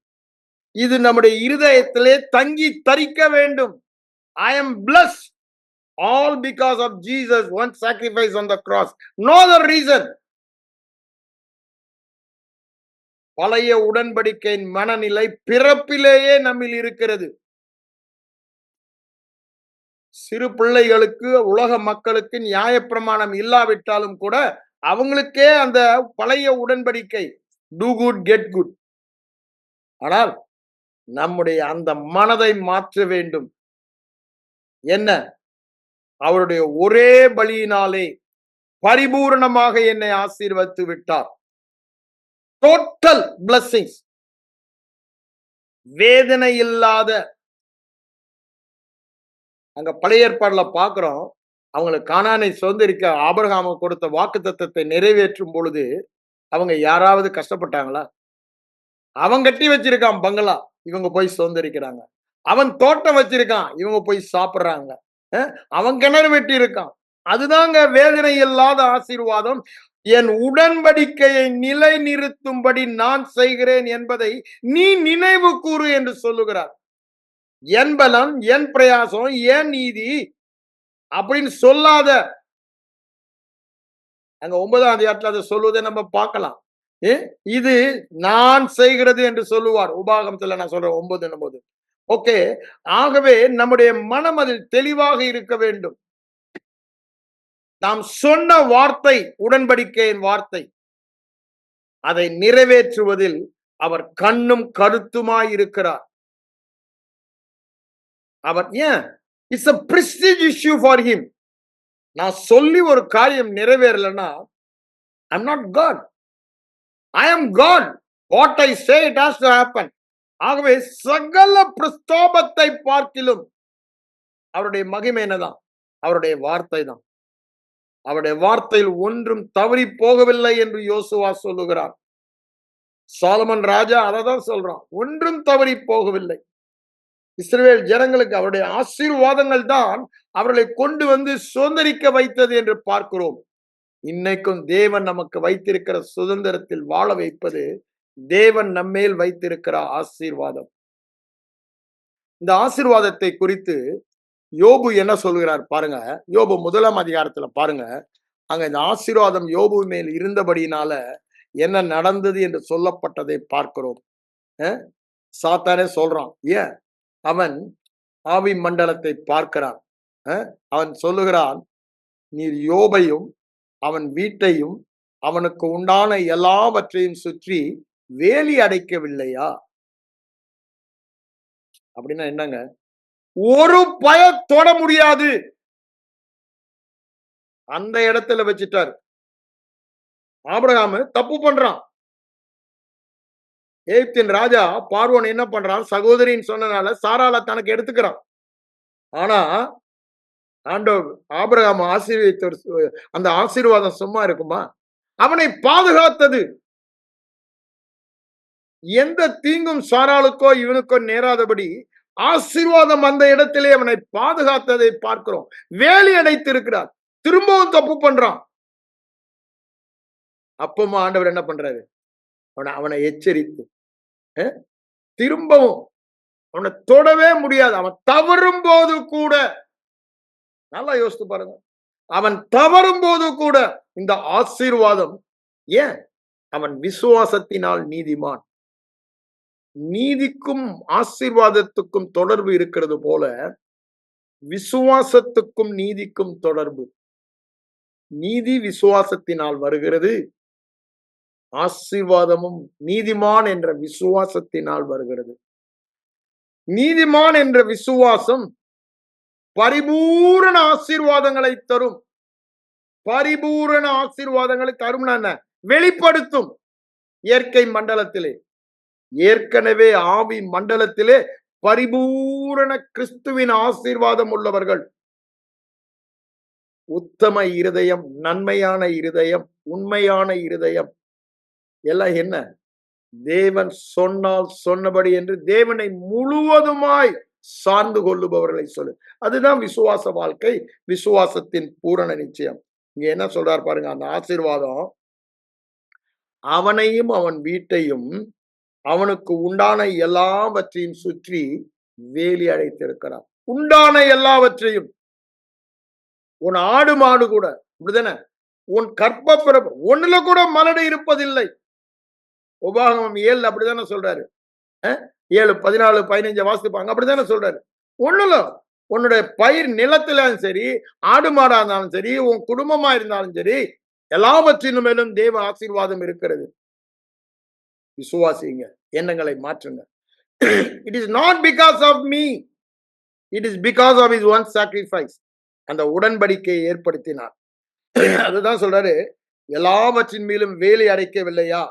இது நம்முடைய இருதயத்திலே தங்கி தரிக்க வேண்டும். I am blessed all because of Jesus one sacrifice on the cross. No other reason. பழைய உடன்படிக்கையின் மனநிலை பிறப்பிலேயே நம்மில் இருக்கிறது. சிறு பிள்ளைகளுக்கு, உலக மக்களுக்கு நியாயப்பிரமாணம் இல்லாவிட்டாலும் கூட அவங்களுக்கே அந்த பழைய உடன்படிக்கை, டூ குட் கெட் குட். ஆனால் நம்முடைய அந்த மனதை மாற்ற வேண்டும். என்ன? அவருடைய ஒரே பலியினாலே பரிபூரணமாக என்னை ஆசீர்வதித்து விட்டார். Total blessings. வேதனை இல்லாத. அங்க பழைய ஏற்பாடுல பாக்குறோம், அவங்களுக்கு கானானை சுதந்திரிக்க ஆபிரகாமுக்கு கொடுத்த வாக்குத்தத்தத்தை நிறைவேற்றும் பொழுது அவங்க யாராவது கஷ்டப்பட்டாங்களா? அவன் கட்டி வச்சிருக்கான் பங்களா, இவங்க போய் சுதந்திரிக்கிறாங்க. அவன் தோட்டம் வச்சிருக்கான், இவங்க போய் சாப்பிடுறாங்க. அவன் கிணறு வெட்டி இருக்கான். அதுதாங்க வேதனை இல்லாத ஆசீர்வாதம். என் உடன்படிக்கையை நிலை நிறுத்தும்படி நான் செய்கிறேன் என்பதை நீ நினைவு கூறு என்று சொல்லுகிறார். என் பலம், என் பிரயாசம், என் நீதி அப்படின்னு சொல்லாத. அங்க 9ஆம் அதிகாரத்துல அதை சொல்லுவதை நம்ம பார்க்கலாம். இது நான் செய்கிறது என்று சொல்லுவார். உபாகமத்துல நான் சொல்றேன் 9 ஓகே. ஆகவே நம்முடைய மனம் அதில் தெளிவாக இருக்க வேண்டும். நாம் சொன்ன வார்த்தை உடன்படிக்கையின் வார்த்தை, அதை நிறைவேற்றுவதில் அவர் கண்ணும் கருத்துமாய் இருக்கிறார். அவர் ஏன்? It's a prestige issue for him. நான் சொல்லி ஒரு காரியம் நிறைவேறலன்னா I'm not God. I am God. What I say it has to happen. ஆகவே சகல பிரஸ்தாபத்தை பார்க்கிலும் அவருடைய மகிமை என்னதான்? அவருடைய வார்த்தை தான். அவருடைய வார்த்தையில் ஒன்றும் தவறி போகவில்லை என்று யோசுவா சொல்லுகிறார். சாலமன் ராஜா அதான் சொல்றான், ஒன்றும் தவறி போகவில்லை. இஸ்ரவேல் ஜனங்களுக்கு அவருடைய ஆசீர்வாதங்கள் தான் அவர்களை கொண்டு வந்து சுதந்திரிக்க வைத்தது என்று பார்க்கிறோம். இன்னைக்கும் தேவன் நமக்கு வைத்திருக்கிற சுதந்திரத்தில் வாழ வைப்பது தேவன் நம்மேல் வைத்திருக்கிற ஆசீர்வாதம். இந்த ஆசீர்வாதத்தை குறித்து யோபு என்ன சொல்கிறார் பாருங்க. யோபு 1ஆம் அதிகாரத்துல பாருங்க. அங்க இந்த ஆசீர்வாதம் யோபு மேல் இருந்தபடினால என்ன நடந்தது என்று சொல்லப்பட்டதை பார்க்கிறோம். சாத்தானே சொல்றான், ஏன்? அவன் ஆவி மண்டலத்தை பார்க்கிறான். அவன் சொல்லுகிறான், நீர் யோபையும் அவன் வீட்டையும் அவனுக்கு உண்டான எல்லாவற்றையும் சுற்றி வேலி அடைக்கவில்லையா? அப்படின்னா என்னங்க? ஒரு பய தொட முடியாது. அந்த இடத்துல வச்சுட்டார். ஆபிரகாம் தப்பு பண்றான். எகிப்தின் ராஜா பார்வோன் என்ன பண்றான்? சகோதரின்னு சொன்னனால சாராள தனக்கு எடுத்துக்கிறான். ஆனா ஆண்டவர் ஆபிரகாம் ஆசீர்வதித்த அந்த ஆசீர்வாதம் சும்மா இருக்குமா? அவனை பாதுகாத்தது. எந்த தீங்கும் சாராளுக்கோ இவனுக்கோ நேராதபடி ஆசீர்வாதம் அந்த இடத்திலே அவனை பாதுகாத்ததை பார்க்கிறோம். வேலி அடைத்து இருக்கிறார். திரும்பவும் தப்பு பண்றான். அப்பமா ஆண்டவர் என்ன பண்றாரு? அவனை எச்சரித்து திரும்பவும் அவனை தொடவே முடியாது. அவன் தவறும் போது கூட, நல்லா யோசித்து பாருங்க, அவன் தவறும் போது கூட இந்த ஆசீர்வாதம். ஏன்? அவன் விசுவாசத்தினால் நீதிமான். நீதிக்கும் ஆசீர்வாதத்துக்கும் தொடர்பு இருக்கிறது போல விசுவாசத்துக்கும் நீதிக்கும் தொடர்பு. நீதி விசுவாசத்தினால் வருகிறது, ஆசீர்வாதமும் நீதிமான் என்ற விசுவாசத்தினால் வருகிறது. நீதிமான் என்ற விசுவாசம் பரிபூரண ஆசீர்வாதங்களை தரும். பரிபூரண ஆசீர்வாதங்களை தரும் என்ன? வெளிப்படுத்தும். இயற்கை மண்டலத்திலே, ஏற்கனவே ஆவி மண்டலத்திலே பரிபூரண கிறிஸ்துவின் ஆசீர்வாதம் உள்ளவர்கள். உத்தம இருதயம், நன்மையான இருதயம், உண்மையான இருதயம் எல்லாம் என்ன? தேவன் சொன்னால் சொன்னபடி என்று தேவனை முழுவதுமாய் சார்ந்து கொள்ளுபவர்களை சொல்லு. அதுதான் விசுவாச வாழ்க்கை, விசுவாசத்தின் பூரண நிச்சயம். இங்க என்ன சொல்றார் பாருங்க, அந்த ஆசீர்வாதம் அவனையும் அவன் வீட்டையும் அவனுக்கு உண்டான எல்லாவற்றையும் சுற்றி வேலி அடைத்திருக்கிறார். உண்டான எல்லாவற்றையும், உன் ஆடு மாடு கூட அப்படிதானே, உன் கற்ப பிறப்பு ஒண்ணுல கூட மலடு இருப்பதில்லை. உபாகமம் 7 அப்படித்தானே சொல்றாரு. 7, 14, 15 வாசிப்பாங்க, அப்படித்தானே சொல்றாரு. ஒண்ணுல உன்னுடைய பயிர் நிலத்திலும் சரி, ஆடு மாடா இருந்தாலும் சரி, உன் குடும்பமா இருந்தாலும் சரி, எல்லாவற்றின் மேலும் தேவ ஆசீர்வாதம் இருக்கிறது. விசுவாசிங்க, எண்ணங்களை மாற்றுங்க. It is not because of me, it is because of his own sacrifice. அந்த உடன்படிக்கையை ஏற்படுத்தினார். அதுதான் சொல்றாரு, எல்லாவற்றின் மேலும் வேலை அடைக்கவில்லையா,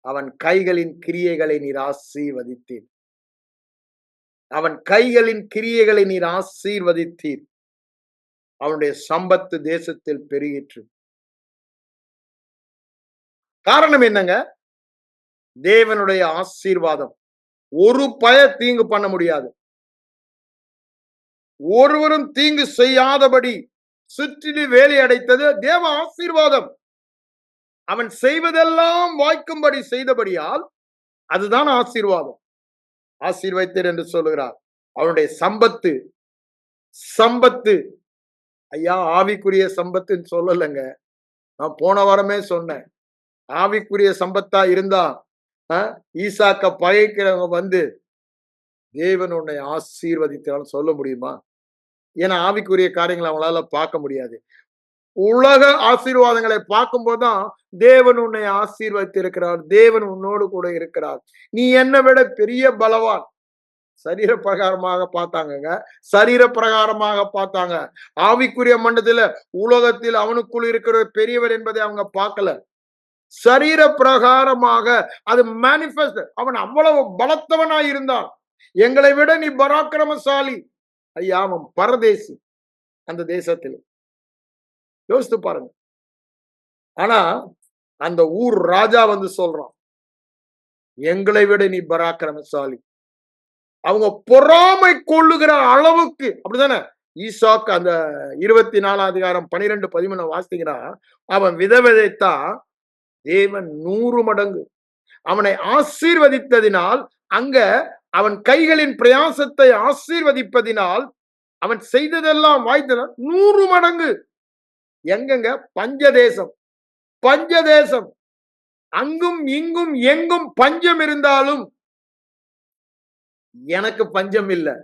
அவன் கைகளின் கிரியைகளை நீர் ஆசீர்வதித்தீர். அவன் கைகளின் கிரியைகளை நீர் ஆசீர்வதித்தீர். அவனுடைய சம்பத்து தேசத்தில் பெருகிற்று. காரணம் என்னங்க? தேவனுடைய ஆசீர்வாதம். ஒரு தீங்கு பண்ண முடியாது. ஒருவரும் தீங்கு செய்யாதபடி சுற்றிலு வேலி அடைத்தது தேவ ஆசீர்வாதம். அவன் செய்வதெல்லாம் வாய்க்கும்படி செய்தபடியால் அதுதான் ஆசீர்வாதம். ஆசீர்வதித்தீர் என்று சொல்லுகிறார். அவனுடைய சம்பத்து, சம்பத்து ஐயா ஆவிக்குரிய சம்பத்துன்னு சொல்லலைங்க. நான் போன வாரமே சொன்னேன், ஆவிக்குரிய சம்பத்தா இருந்தா ஈசாக்க பகைக்கிறவங்க வந்து தேவன் உன்னை ஆசீர்வதித்தாலும் சொல்ல முடியுமா? ஏன்னா ஆவிக்குரிய காரியங்களை அவங்களால பார்க்க முடியாது. உலக ஆசீர்வாதங்களை பார்க்கும் போதுதான் தேவன் உன்னை ஆசீர்வதித்திருக்கிறார், தேவன் உன்னோடு கூட இருக்கிறார், நீ என்னை விட பெரிய பலவான். சரீர பிரகாரமாக பார்த்தாங்க, சரீர பிரகாரமாக பார்த்தாங்க. ஆவிக்குரிய மண்டலத்துல உலகத்தில் அவனுக்குள் இருக்கிற பெரியவர் என்பதை அவங்க பார்க்கல. சரீர பிரகாரமாக அது மேனிஃபெஸ்ட். அவன் அவ்வளவு பலத்தவனாய் இருந்தான். எங்களை விட நீ பராக்கிரமசாலி. ஐயா, அவன் பரதேசி அந்த தேசத்தில். யோசித்து பாருங்க. ஆனா அந்த ஊர் ராஜா வந்து சொல்றான், எங்களை விட நீ பராக்கிரமசாலி. அவங்க பொறாமை கொள்ளுகிற அளவுக்கு, அப்படிதானே? ஈசாக்கு அந்த 24 அதிகாரம் 12, 13 வாசித்தீங்கன்னா, அவன் விதைத்தான் தேவன் 100 மடங்கு அவனை ஆசீர்வதித்ததினால், அங்க அவன் கைகளின் பிரயாசத்தை ஆசீர்வதிப்பதினால் அவன் செய்ததெல்லாம் வாய்த்தன 100 மடங்கு. எங்கங்க? பஞ்சதேசம். பஞ்சதேசம். அங்கும் இங்கும் எங்கும் பஞ்சம் இருந்தாலும் எனக்கு பஞ்சம் இல்லை.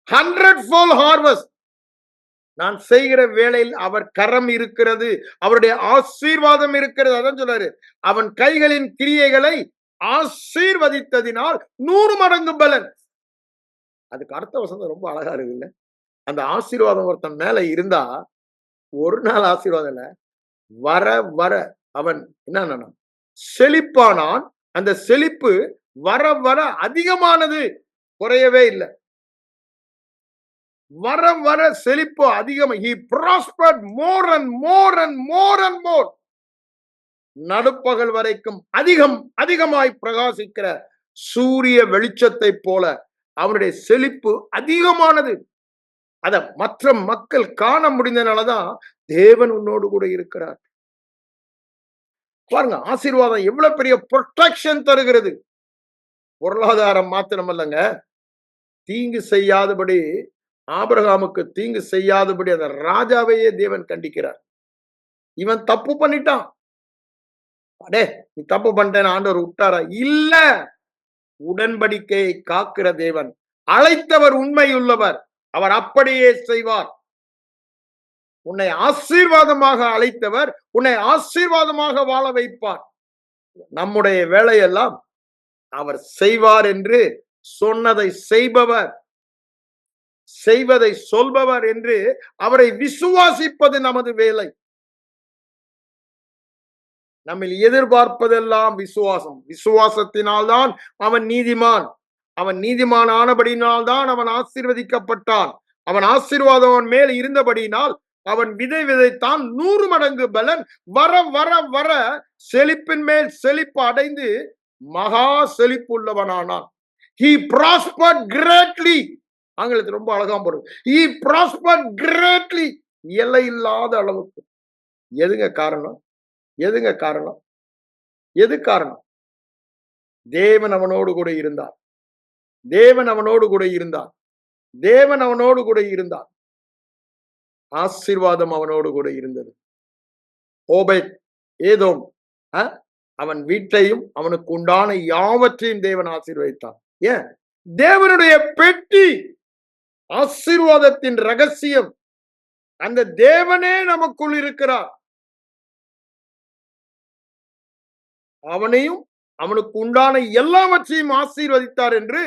100-fold harvest. நான் செய்கிற வேளையில் அவர் கரம் இருக்கிறது, அவருடைய ஆசீர்வாதம் இருக்கிறது. அதான் சொல்றாரு, அவன் கைகளின் கிரியைகளை ஆசீர்வதித்ததினால் 100 மடங்கு பலன். அதுக்கு அடுத்த வசனம் ரொம்ப அழகா இருக்குல்ல. அந்த ஆசீர்வாதம் ஒருத்தன் மேல இருந்தா ஒரு நாள் ஆசீர்வாதம் இல்ல, வர வர அவன் என்ன செழிப்பானான். அந்த செழிப்பு வர வர அதிகமானது, குறையவே இல்லை. வர வர செழிப்பு அதிகம். He prospered more and more and more and more. நடுப்பகல் வரைக்கும் அதிகம் அதிகமாய் பிரகாசிக்கிற சூரிய வெளிச்சத்தை போல அவனுடைய செழிப்பு அதிகமானது. அத மற்ற மக்கள் காண முடிந்தனாலதான் தேவன் உன்னோடு கூட இருக்கிறார். பாருங்க, ஆசீர்வாதம் எவ்வளவு பெரிய ப்ரொடெக்ஷன் தருகிறது. பொருளாதாரம் மாத்திரமல்லங்க, தீங்கு செய்யாதபடி, ஆபிரகாமுக்கு தீங்கு செய்யாதபடி அந்த ராஜாவையே தேவன் கண்டிக்கிறார். இவன் தப்பு பண்ணிட்டான், அடே நீ தப்பு பண்ணிட்டேன்னு ஆண்டவர் விட்டாரா? இல்ல, உடன்படிக்கையை காக்கிற தேவன். அழைத்தவர் உண்மையுள்ளவர், அவர் அப்படியே செய்வார். உன்னை ஆசீர்வாதமாக அழைத்தவர் உன்னை ஆசீர்வாதமாக வாழ வைப்பார். நம்முடைய வேலையெல்லாம் அவர் செய்வார் என்று சொன்னதை செய்பவர், செய்வதை சொல்பவர் என்று அவரை விசுவாசிப்பது நமது வேலை. நம்மில் எதிர்பார்ப்பதெல்லாம் விசுவாசம். விசுவாசத்தினால்தான் அவன் நீதிமான். அவன் நீதிமான் ஆனபடியினால்தான் அவன் ஆசீர்வதிக்கப்பட்டான். அவன் ஆசீர்வாதம் அவன் மேல் இருந்தபடியினால் அவன் விதை விதைத்தான், 100 மடங்கு பலன் வர வர வர செழிப்பின் மேல் செழிப்பு அடைந்து மகா செழிப்பு உள்ளவனானான். He prospered greatly. ஆங்கிலத்தில் ரொம்ப அழகா போடுது. He prospered greatly. எல்லை இல்லாத அளவுக்கு. எதுங்க காரணம்? எதுங்க காரணம்? எது காரணம்? தேவன் அவனோடு கூட இருந்தார். தேவன் அவனோடு கூட இருந்தார். தேவன் அவனோடு கூட இருந்தார். ஆசீர்வாதம் அவனோடு கூட இருந்தது. ஓபேத் ஏதோம் அவன் வீட்டையும் அவனுக்கு உண்டான யாவற்றையும் தேவன் ஆசீர்வதித்தார். ஏன்? தேவனுடைய பெட்டி, ஆசீர்வாதத்தின் ரகசியம். அந்த தேவனே நமக்குள் இருக்கிறார். அவனையும் அவனுக்கு உண்டான எல்லாவற்றையும் ஆசீர்வதித்தார் என்று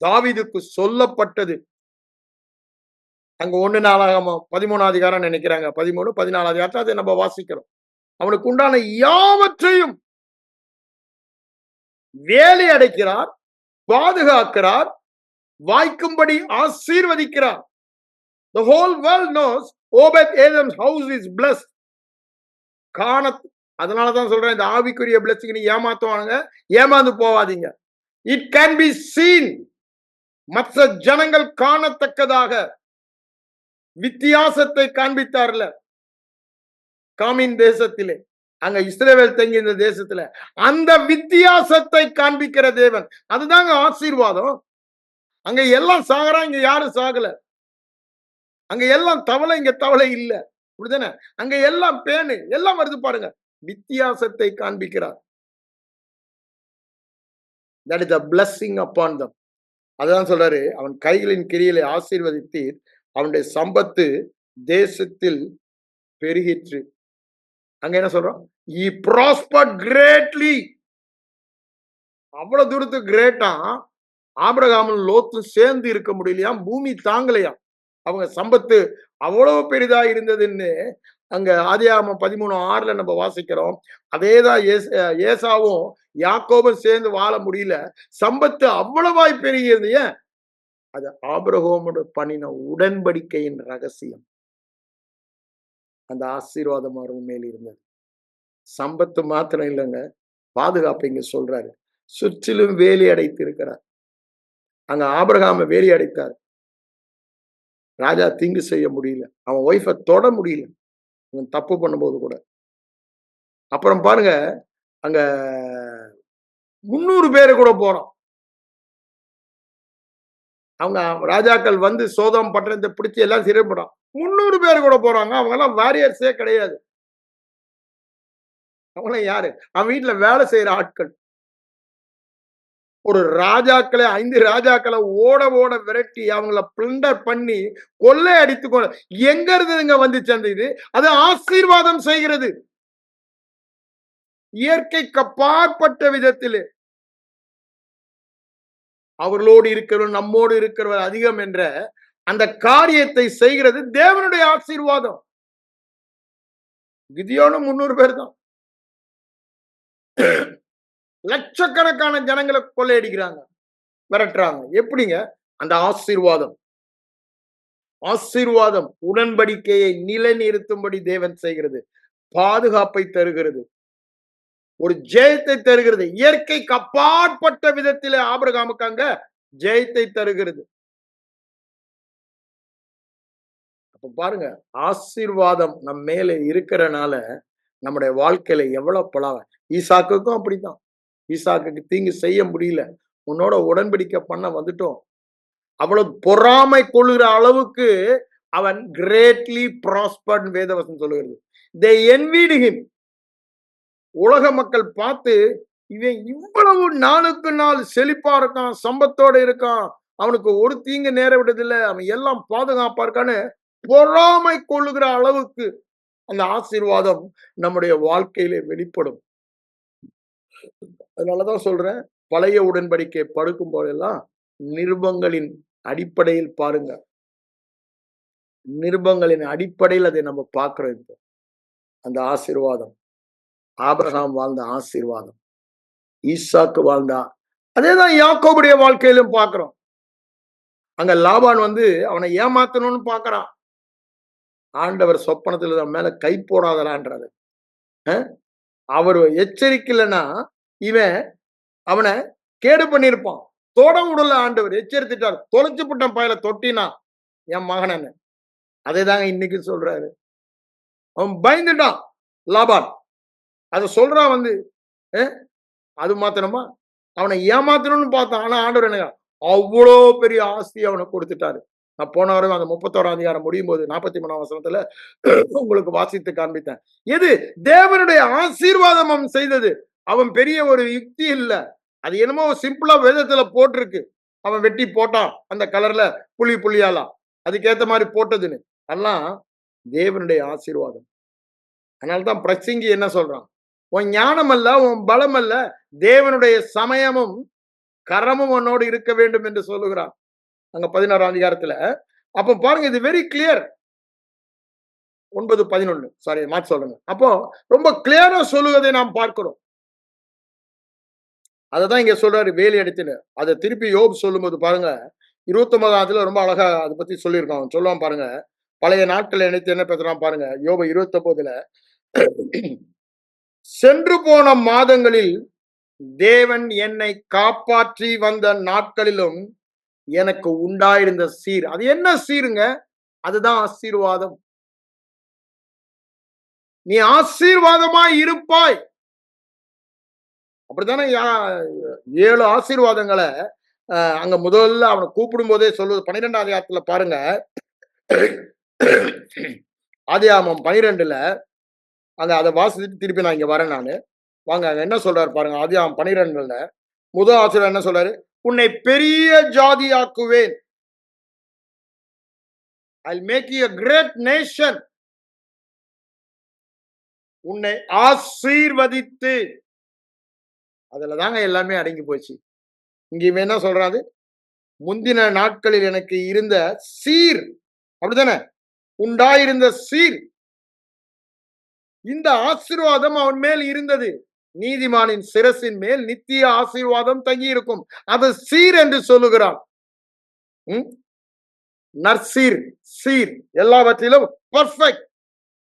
தாவீதுக்கு சொல்லப்பட்டது. அங்க 1 நாளாகமம் 13ஆம் அதிகாரம் நினைக்கிறாங்க, 13, 14 அதிகாரத்தை அதை நம்ம வாசிக்கிறோம். அவனுக்கு உண்டான யாவற்றையும் வேலை அடைக்கிறார், பாதுகாக்கிறார், வாய்க்கும்படி ஆசீர்வதிக்கிறார். The whole world knows Obed-Edom's house is blessed. காணத் அதனாலதான் சொல்றேன், இந்த ஆவிக்குரிய பிளஸிங் நீ ஏமாத்துவாங்க, ஏமாந்து போவாதீங்க. It can be seen. மற்ற ஜனங்கள் காணத்தக்கதாக வித்தியாசத்தை காண்பித்தார்ல காமின் தேசத்திலே, அங்க இஸ்ரவேல் தங்கி இந்த தேசத்துல அந்த வித்தியாசத்தை காண்பிக்கிற தேவன். அதுதாங்க ஆசீர்வாதம். அங்க எல்லாம் சாகறான், இங்க யாரும் சாகல. அங்க எல்லாம் தவளை, இங்க தவளை இல்ல. அப்படிதானே? அங்க எல்லாம் பேனு, எல்லாம் வருது பாருங்க. வித்தியாசத்தை காண்பிக்கிறார். That is a blessing upon them. அதான் சொல்றாரு, அவன் கைகளின் கிரியிலே ஆசீர்வதித்தீர், அவனுடைய சம்பத்து தேசத்தில் பெருகிற்று. அங்க என்ன சொல்றான்? He prospered greatly. அவ்வளவு தூரத்துக்கு கிரேட்டா ஆபிரகாமும் லோத்தும் சேர்ந்து இருக்க முடியலையா, பூமி தாங்கலையா. அவங்க சம்பத்து அவ்வளவு பெரிதா இருந்ததுன்னு அங்க ஆதியாகமம் 13:6 நம்ம வாசிக்கிறோம். அதேதான் ஏசாவும் யாக்கோபும் சேர்ந்து வாழ முடியல, சம்பத்து அவ்வளவாய் பெருகியது. ஏன்? அது ஆபிரகாமோடு பண்ணின உடன்படிக்கையின் ரகசியம். அந்த ஆசீர்வாதம் அவர் மேல் இருந்தது. சம்பத்து மாத்திரம் இல்லைங்க, பாதுகாப்பு இங்க சொல்றாரு. சுற்றிலும் வேலி அடைத்து இருக்கிறார். அங்க ஆபிரகாம வேலி அடைத்தார். ராஜா தீங்கு செய்ய முடியல, அவன் ஒய்ஃபை தொட முடியல, அவன் தப்பு பண்ணும்போது கூட. அப்புறம் பாருங்க, அங்க 300 பேரு கூட போறோம். அவங்க ராஜாக்கள் வந்து சோதம் பட்டணத்தை பிடிச்சி எல்லாம் சிறைப்படும். 300 பேர் கூட போறாங்க. அவங்க எல்லாம் வாரியர்ஸே கிடையாது. அவங்களாம் யாரு? அவன் வீட்டுல வேலை செய்யற ஆட்கள். ஒரு ராஜாக்களை 5 ராஜாக்களை ஓட ஓட விரட்டி அவங்கள பிளண்டர் பண்ணி கொள்ளை அடித்து எங்க இருந்ததுங்க வந்துச்சு அந்த இது? அது ஆசீர்வாதம் செய்கிறது. இயற்கைக்கு அப்பாற்பட்ட விதத்திலே அவர்களோடு இருக்கிறவர் நம்மோடு இருக்கிறவர் அதிகம் என்ற அந்த காரியத்தை செய்கிறது தேவனுடைய ஆசீர்வாதம். கிதியோனும் 300 பேர் தான். லட்சக்கணக்கான ஜனங்களை கொள்ளையடிக்கிறாங்க, விரட்டுறாங்க. எப்படிங்க? அந்த ஆசீர்வாதம். ஆசீர்வாதம் உடன்படிக்கையை நிலைநிறுத்தும்படி தேவன் செய்கிறது, பாதுகாப்பை தருகிறது, ஒரு ஜெயத்தை தருகிறது. இயற்கைக்கு அப்பாற்பட்ட விதத்திலே ஆபிரகாமுக்கு அங்க ஜெயத்தை தருகிறது. அப்ப பாருங்க, ஆசீர்வாதம் நம் மேல இருக்கிறனால நம்முடைய வாழ்க்கையில எவ்வளவு பலன். ஈசாக்குக்கும் அப்படித்தான். ஈசாக்குக்கு தீங்கு செய்ய முடியல, உன்னோட உடன்படிக்கை பண்ண வந்துட்டோம். அவ்வளவு பொறாமை கொள்ளுகிற அளவுக்கு அவன் கிரேட்லி ப்ராஸ்பர்ட் வேதவசனம் சொல்லுகிறது. They envied him. உலக மக்கள் பார்த்து இவன் இவ்வளவு நாளுக்கு நாள் செழிப்பா இருக்கான், சம்பத்தோட இருக்கான், அவனுக்கு ஒரு தீங்கு நேர விடுதில்லை, அவன் எல்லாம் பாதுகாப்பா இருக்கான்னு பொறாமை கொள்ளுகிற அளவுக்கு அந்த ஆசீர்வாதம் நம்முடைய வாழ்க்கையிலே வெளிப்படும். அதனாலதான் சொல்றேன், பழைய உடன்படிக்கை படுக்கும் போதெல்லாம் நிருபங்களின் அடிப்படையில் பாருங்க. நிருபங்களின் அடிப்படையில் அதை நம்ம பார்க்கிறோம். இப்போ அந்த ஆசீர்வாதம், ஆபிரகாம் வாழ்ந்த ஆசீர்வாதம், ஈசாக்கு வாழ்ந்தா, அதேதான் யாக்கோபுடைய வாழ்க்கையிலும் பார்க்கிறோம். அங்க லாபான் அவனை ஏமாத்தணும்னு பார்க்கறான். ஆண்டவர் சொப்பனத்துல அவன் மேல கை போடாதலான்றாரு. அவர் எச்சரிக்கலைன்னா இவன் அவனை கேடு பண்ணிருப்பான். தொட உடல ஆண்டவர் எச்சரித்துட்டார். தொலைச்சு புட்டான் பயல, தொட்டினா என் மகனன்னு. அதே தாங்க இன்னைக்கு சொல்றாரு. அவன் பயந்துட்டான் லாபான். அத சொல்றான் அது மாத்திரமா அவனை ஏமாத்தணும்னு பார்த்தான். ஆனா ஆண்டவர் என்ன, அவ்வளோ பெரிய ஆஸ்தி அவனுக்கு கொடுத்துட்டாரு. நான் போன வாரம் அந்த 31ஆம் அதிகாரம் முடியும் போது 43ஆம் வசனத்துல உங்களுக்கு வாசித்து காண்பித்தேன். எது தேவனுடைய ஆசீர்வாதம் அவன் செய்தது. அவன் பெரிய ஒரு யுக்தி இல்ல, அது என்னமோ சிம்பிளா வேதத்துல போட்டிருக்கு. அவன் வெட்டி போட்டான் அந்த கலர்ல புள்ளி புள்ளியாலாம், அதுக்கேத்த மாதிரி போட்டதுன்னு. அதெல்லாம் தேவனுடைய ஆசீர்வாதம். அதனால்தான் பிரசங்கி என்ன சொல்றான், உன் ஞானம் அல்ல, உன் பலம் அல்ல, தேவனுடைய சமயமும் கரமும் உன்னோடு இருக்க வேண்டும் என்று சொல்லுகிறான் அங்க 16ஆம் அதிகாரத்துல. அப்ப பாருங்க, இது வெரி கிளியர். 9:11 சாரி மாற்றி சொல்லுங்க. அப்போ ரொம்ப கிளியரா சொல்லுவதை நாம் பார்க்கிறோம். அததான் இங்க சொல்றாரு, வேலி அடித்துன்னு. அதை திருப்பி யோப் சொல்லும்போது பாருங்க, 29ஆம் ரொம்ப அழகா அதை பத்தி சொல்லியிருக்கான். சொல்லுவான் பாருங்க, பழைய நாட்களை நினைத்து என்ன பேசுறான் பாருங்க. யோபு 29 சென்று போன மாதங்களில் தேவன் என்னை காப்பாற்றி வந்த நாட்களிலும் எனக்கு உண்டாயிருந்த சீர். அது என்ன சீருங்க? அதுதான் ஆசீர்வாதம். நீ ஆசீர்வாதமா இருப்பாய். அப்படித்தானே 7 ஆசீர்வாதங்களை அங்க முதல்ல அவனை கூப்பிடும் போதே சொல்லுவது 12ஆம் அதிகாரத்துல பாருங்க. ஆதியாகமம் 12 அங்க அதை வாசிச்சுட்டு திருப்பி நான் இங்க வரேன் நானு. வாங்க, அங்க என்ன சொல்றாரு பாருங்க. ஆதியாகமம் 12 முதல் ஆசீர்வாதம் என்ன சொல்றாரு, உன்னை பெரிய ஜாதியாக்குவேன். I'll make you a great nation. உன்னை ஆசீர்வதித்து, அதுலதாங்க எல்லாமே அடங்கி போச்சு. இங்க இவன் என்ன சொல்றாரு, முந்தின நாட்களில் எனக்கு இருந்த சீர், அப்படித்தானே, உண்டாயிருந்த சீர், இந்த ஆசீர்வாதம் அவன் மேல் இருந்தது. நீதிமானின் சிரசின் மேல் நித்திய ஆசீர்வாதம் தங்கி இருக்கும். அது சீர் என்று சொல்லுகிறான். நற்சீர், சீர், எல்லாவற்றிலும் perfect,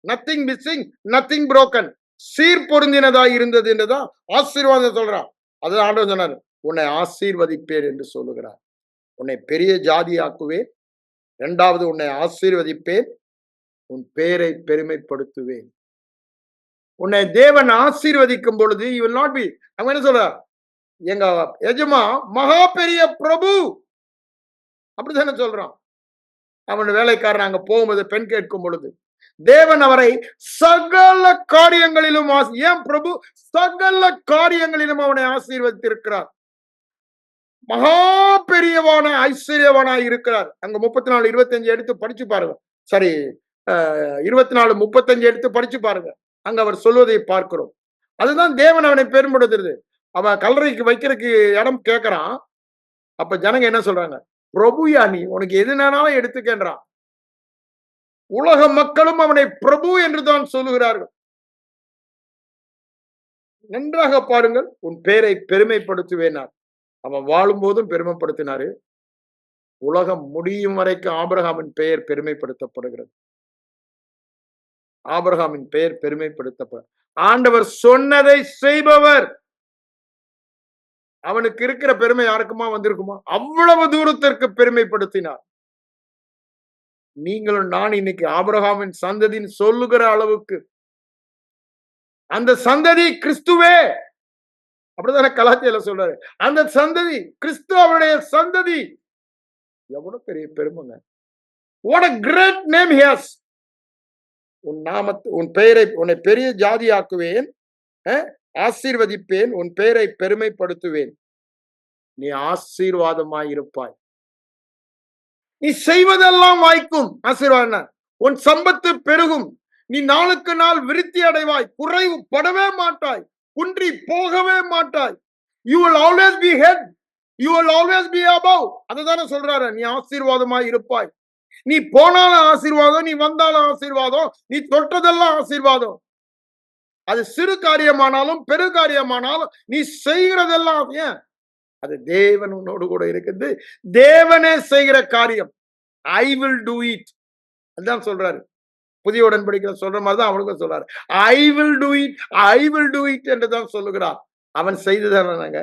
nothing missing, nothing broken, சீர் பொருந்தினதா இருந்தது என்றுதான் ஆசீர்வாதம் சொல்றான். அதுதான் ஆண்டவர் சொன்னார், உன்னை ஆசீர்வதிப்பேன் என்று சொல்லுகிறார். உன்னை பெரிய ஜாதியாக்குவேன். 2வது, உன்னை ஆசீர்வதிப்பேன், உன் பேரை பெருமைப்படுத்துவேன். உன்னை தேவன் ஆசீர்வதிக்கும் பொழுது you will not be, அவன் என்ன சொல்ற, எங்க எஜமா மகா பெரிய பிரபு, அப்படித்தானே சொல்றான். அவன் வேலைக்காரன் அங்க போகும்போது பெண் கேட்கும் பொழுது தேவன் அவரை சகல காரியங்களிலும், ஏன் பிரபு, சகல காரியங்களிலும் அவனை ஆசீர்வதித்திருக்கிறார். மகா பெரியவான ஐஸ்வர்யவானாய் இருக்கிறார். அங்க 34:25 எடுத்து படிச்சு பாருங்க. சரி, 24:35 எடுத்து படிச்சு பாருங்க. அங்க அவர் சொல்வதை பார்க்கிறோம். அதுதான் தேவன் அவனை பெரும்படுத்துறது. அவன் கல்லறைக்கு வைக்கிறதுக்கு இடம் கேட்கிறான். அப்ப ஜனங்க என்ன சொல்றாங்க, பிரபுயா நீ, உனக்கு எதுனாலும் எடுத்துக்கின்றான். உலக மக்களும் அவனை பிரபு என்று தான் சொல்லுகிறார்கள். நன்றாக பாருங்கள், உன் பேரை பெருமைப்படுத்துவேனார். அவன் வாழும் போதும் பெருமைப்படுத்தினாரு. உலகம் முடியும் வரைக்கும் ஆபிரகாமின் பெயர் பெருமைப்படுத்தப்படுகிறது. ஆபிரகாமின் பெயர் பெருமைப்படுத்தப்பட, ஆண்டவர் சொன்னதை செய்பவர். அவனுக்கு இருக்கிற பெருமை யாருக்குமா வந்திருக்குமா? அவ்வளவு தூரத்திற்கு பெருமைப்படுத்தினார். நீங்களும் நான் இன்னைக்கு ஆபிரகாமின் சந்ததின்னு சொல்லுகிற அளவுக்கு, அந்த சந்ததி கிறிஸ்துவே, அப்படித்தானே கலாத்தியில சொல்றாரு, அந்த சந்ததி கிறிஸ்து, அவருடைய சந்ததி. எவ்வளவு பெரிய பெருமைங்க. What a great name he has. உன் நாமத்தை, உன் பெயரை, உன்னை பெரிய ஜாதியாக்குவேன், ஆசீர்வதிப்பேன், உன் பேரை பெருமைப்படுத்துவேன், நீ ஆசீர்வாதமாயிருப்பாய். நீ செய்வதெல்லாம் வாய்க்கும். ஆசீர்வாதம். உன் சம்பத்து பெருகும். நீ நாளுக்கு நாள் விருத்தி அடைவாய். குறைவு படவே மாட்டாய். குன்றி போகவே மாட்டாய். You will always be head. You will always be above. அதுதானே சொல்றாரு. நீ ஆசீர்வாதமாய் இருப்பாய். நீ போனாலும் ஆசீர்வாதம், நீ வந்தாலும் ஆசீர்வாதம், நீ தொட்டதெல்லாம் ஆசீர்வாதம். அது சிறு காரியமானாலும் பெரு காரியமானாலும் நீ செய்கிறதெல்லாம் ஏன் அது தேவன் உன்னோடு கூட இருக்குது. தேவனே செய்கிற காரியம். I will do it. அதுதான் சொல்றாரு. புதிய உடன்படிக்கை சொல்ற மாதிரிதான் அவனுக்கும் சொல்றாரு. I will do it, I will do it என்றுதான் சொல்லுகிறார். அவன் செய்துதானாங்க.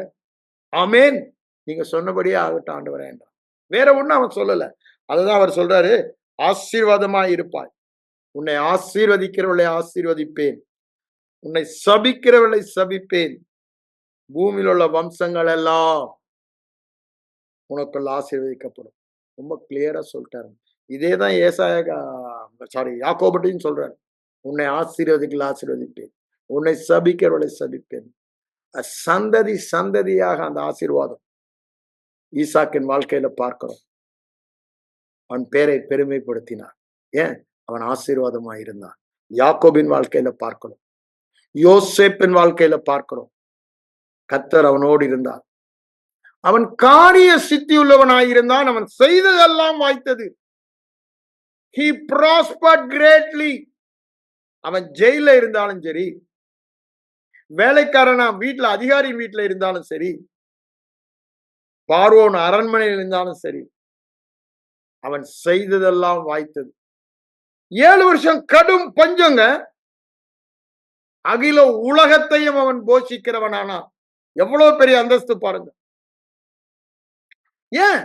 ஆமென். நீங்க சொன்னபடியே ஆகட்டும் ஆண்டவரே என்றான். வேற ஒண்ணு அவன் சொல்லல. அதுதான் அவர் சொல்றாரு. ஆசீர்வாதமாய் இருப்பாய். உன்னை ஆசீர்வதிக்கிறவளை ஆசீர்வதிப்பேன், உன்னை சபிக்கிறவளை சபிப்பேன். பூமியில் உள்ள வம்சங்கள் எல்லாம் உனக்குள்ள ஆசீர்வதிக்கப்படும். ரொம்ப கிளியரா சொல்லிட்டாரு. இதேதான் யாக்கோபட்டையும் சொல்றாரு. உன்னை ஆசீர்வதிப்பேன், உன்னை சபிக்கிறவளை சபிப்பேன். சந்ததி சந்ததியாக அந்த ஆசீர்வாதம் ஈசாக்கின் வாழ்க்கையில பார்க்கிறோம். அவன் பேரை பெருமைப்படுத்தினான். ஏன்? அவன் ஆசீர்வாதமாக இருந்தான். யாக்கோபின் வாழ்க்கையில பார்க்கிறோம். யோசேப்பின் வாழ்க்கையில பார்க்கிறோம். கர்த்தர் அவனோடு இருந்தார். அவன் காரிய சித்தி உள்ளவனாயிருந்தான். அவன் செய்ததெல்லாம் வாய்த்தது. He prospered greatly. அவன் ஜெயில இருந்தாலும் சரி, வேலைக்காரனா வீட்டுல அதிகாரி வீட்டுல இருந்தாலும் சரி, பார்வோன் அரண்மனையில் இருந்தாலும் சரி, அவன் செய்ததெல்லாம் வாய்த்தது. 7 வருஷம் கடும் பஞ்சங்க. அகில உலகத்தையும் அவன் போஷிக்கிறவனானா எவ்வளவு பெரிய அந்தஸ்து பாருங்க. ஏன்?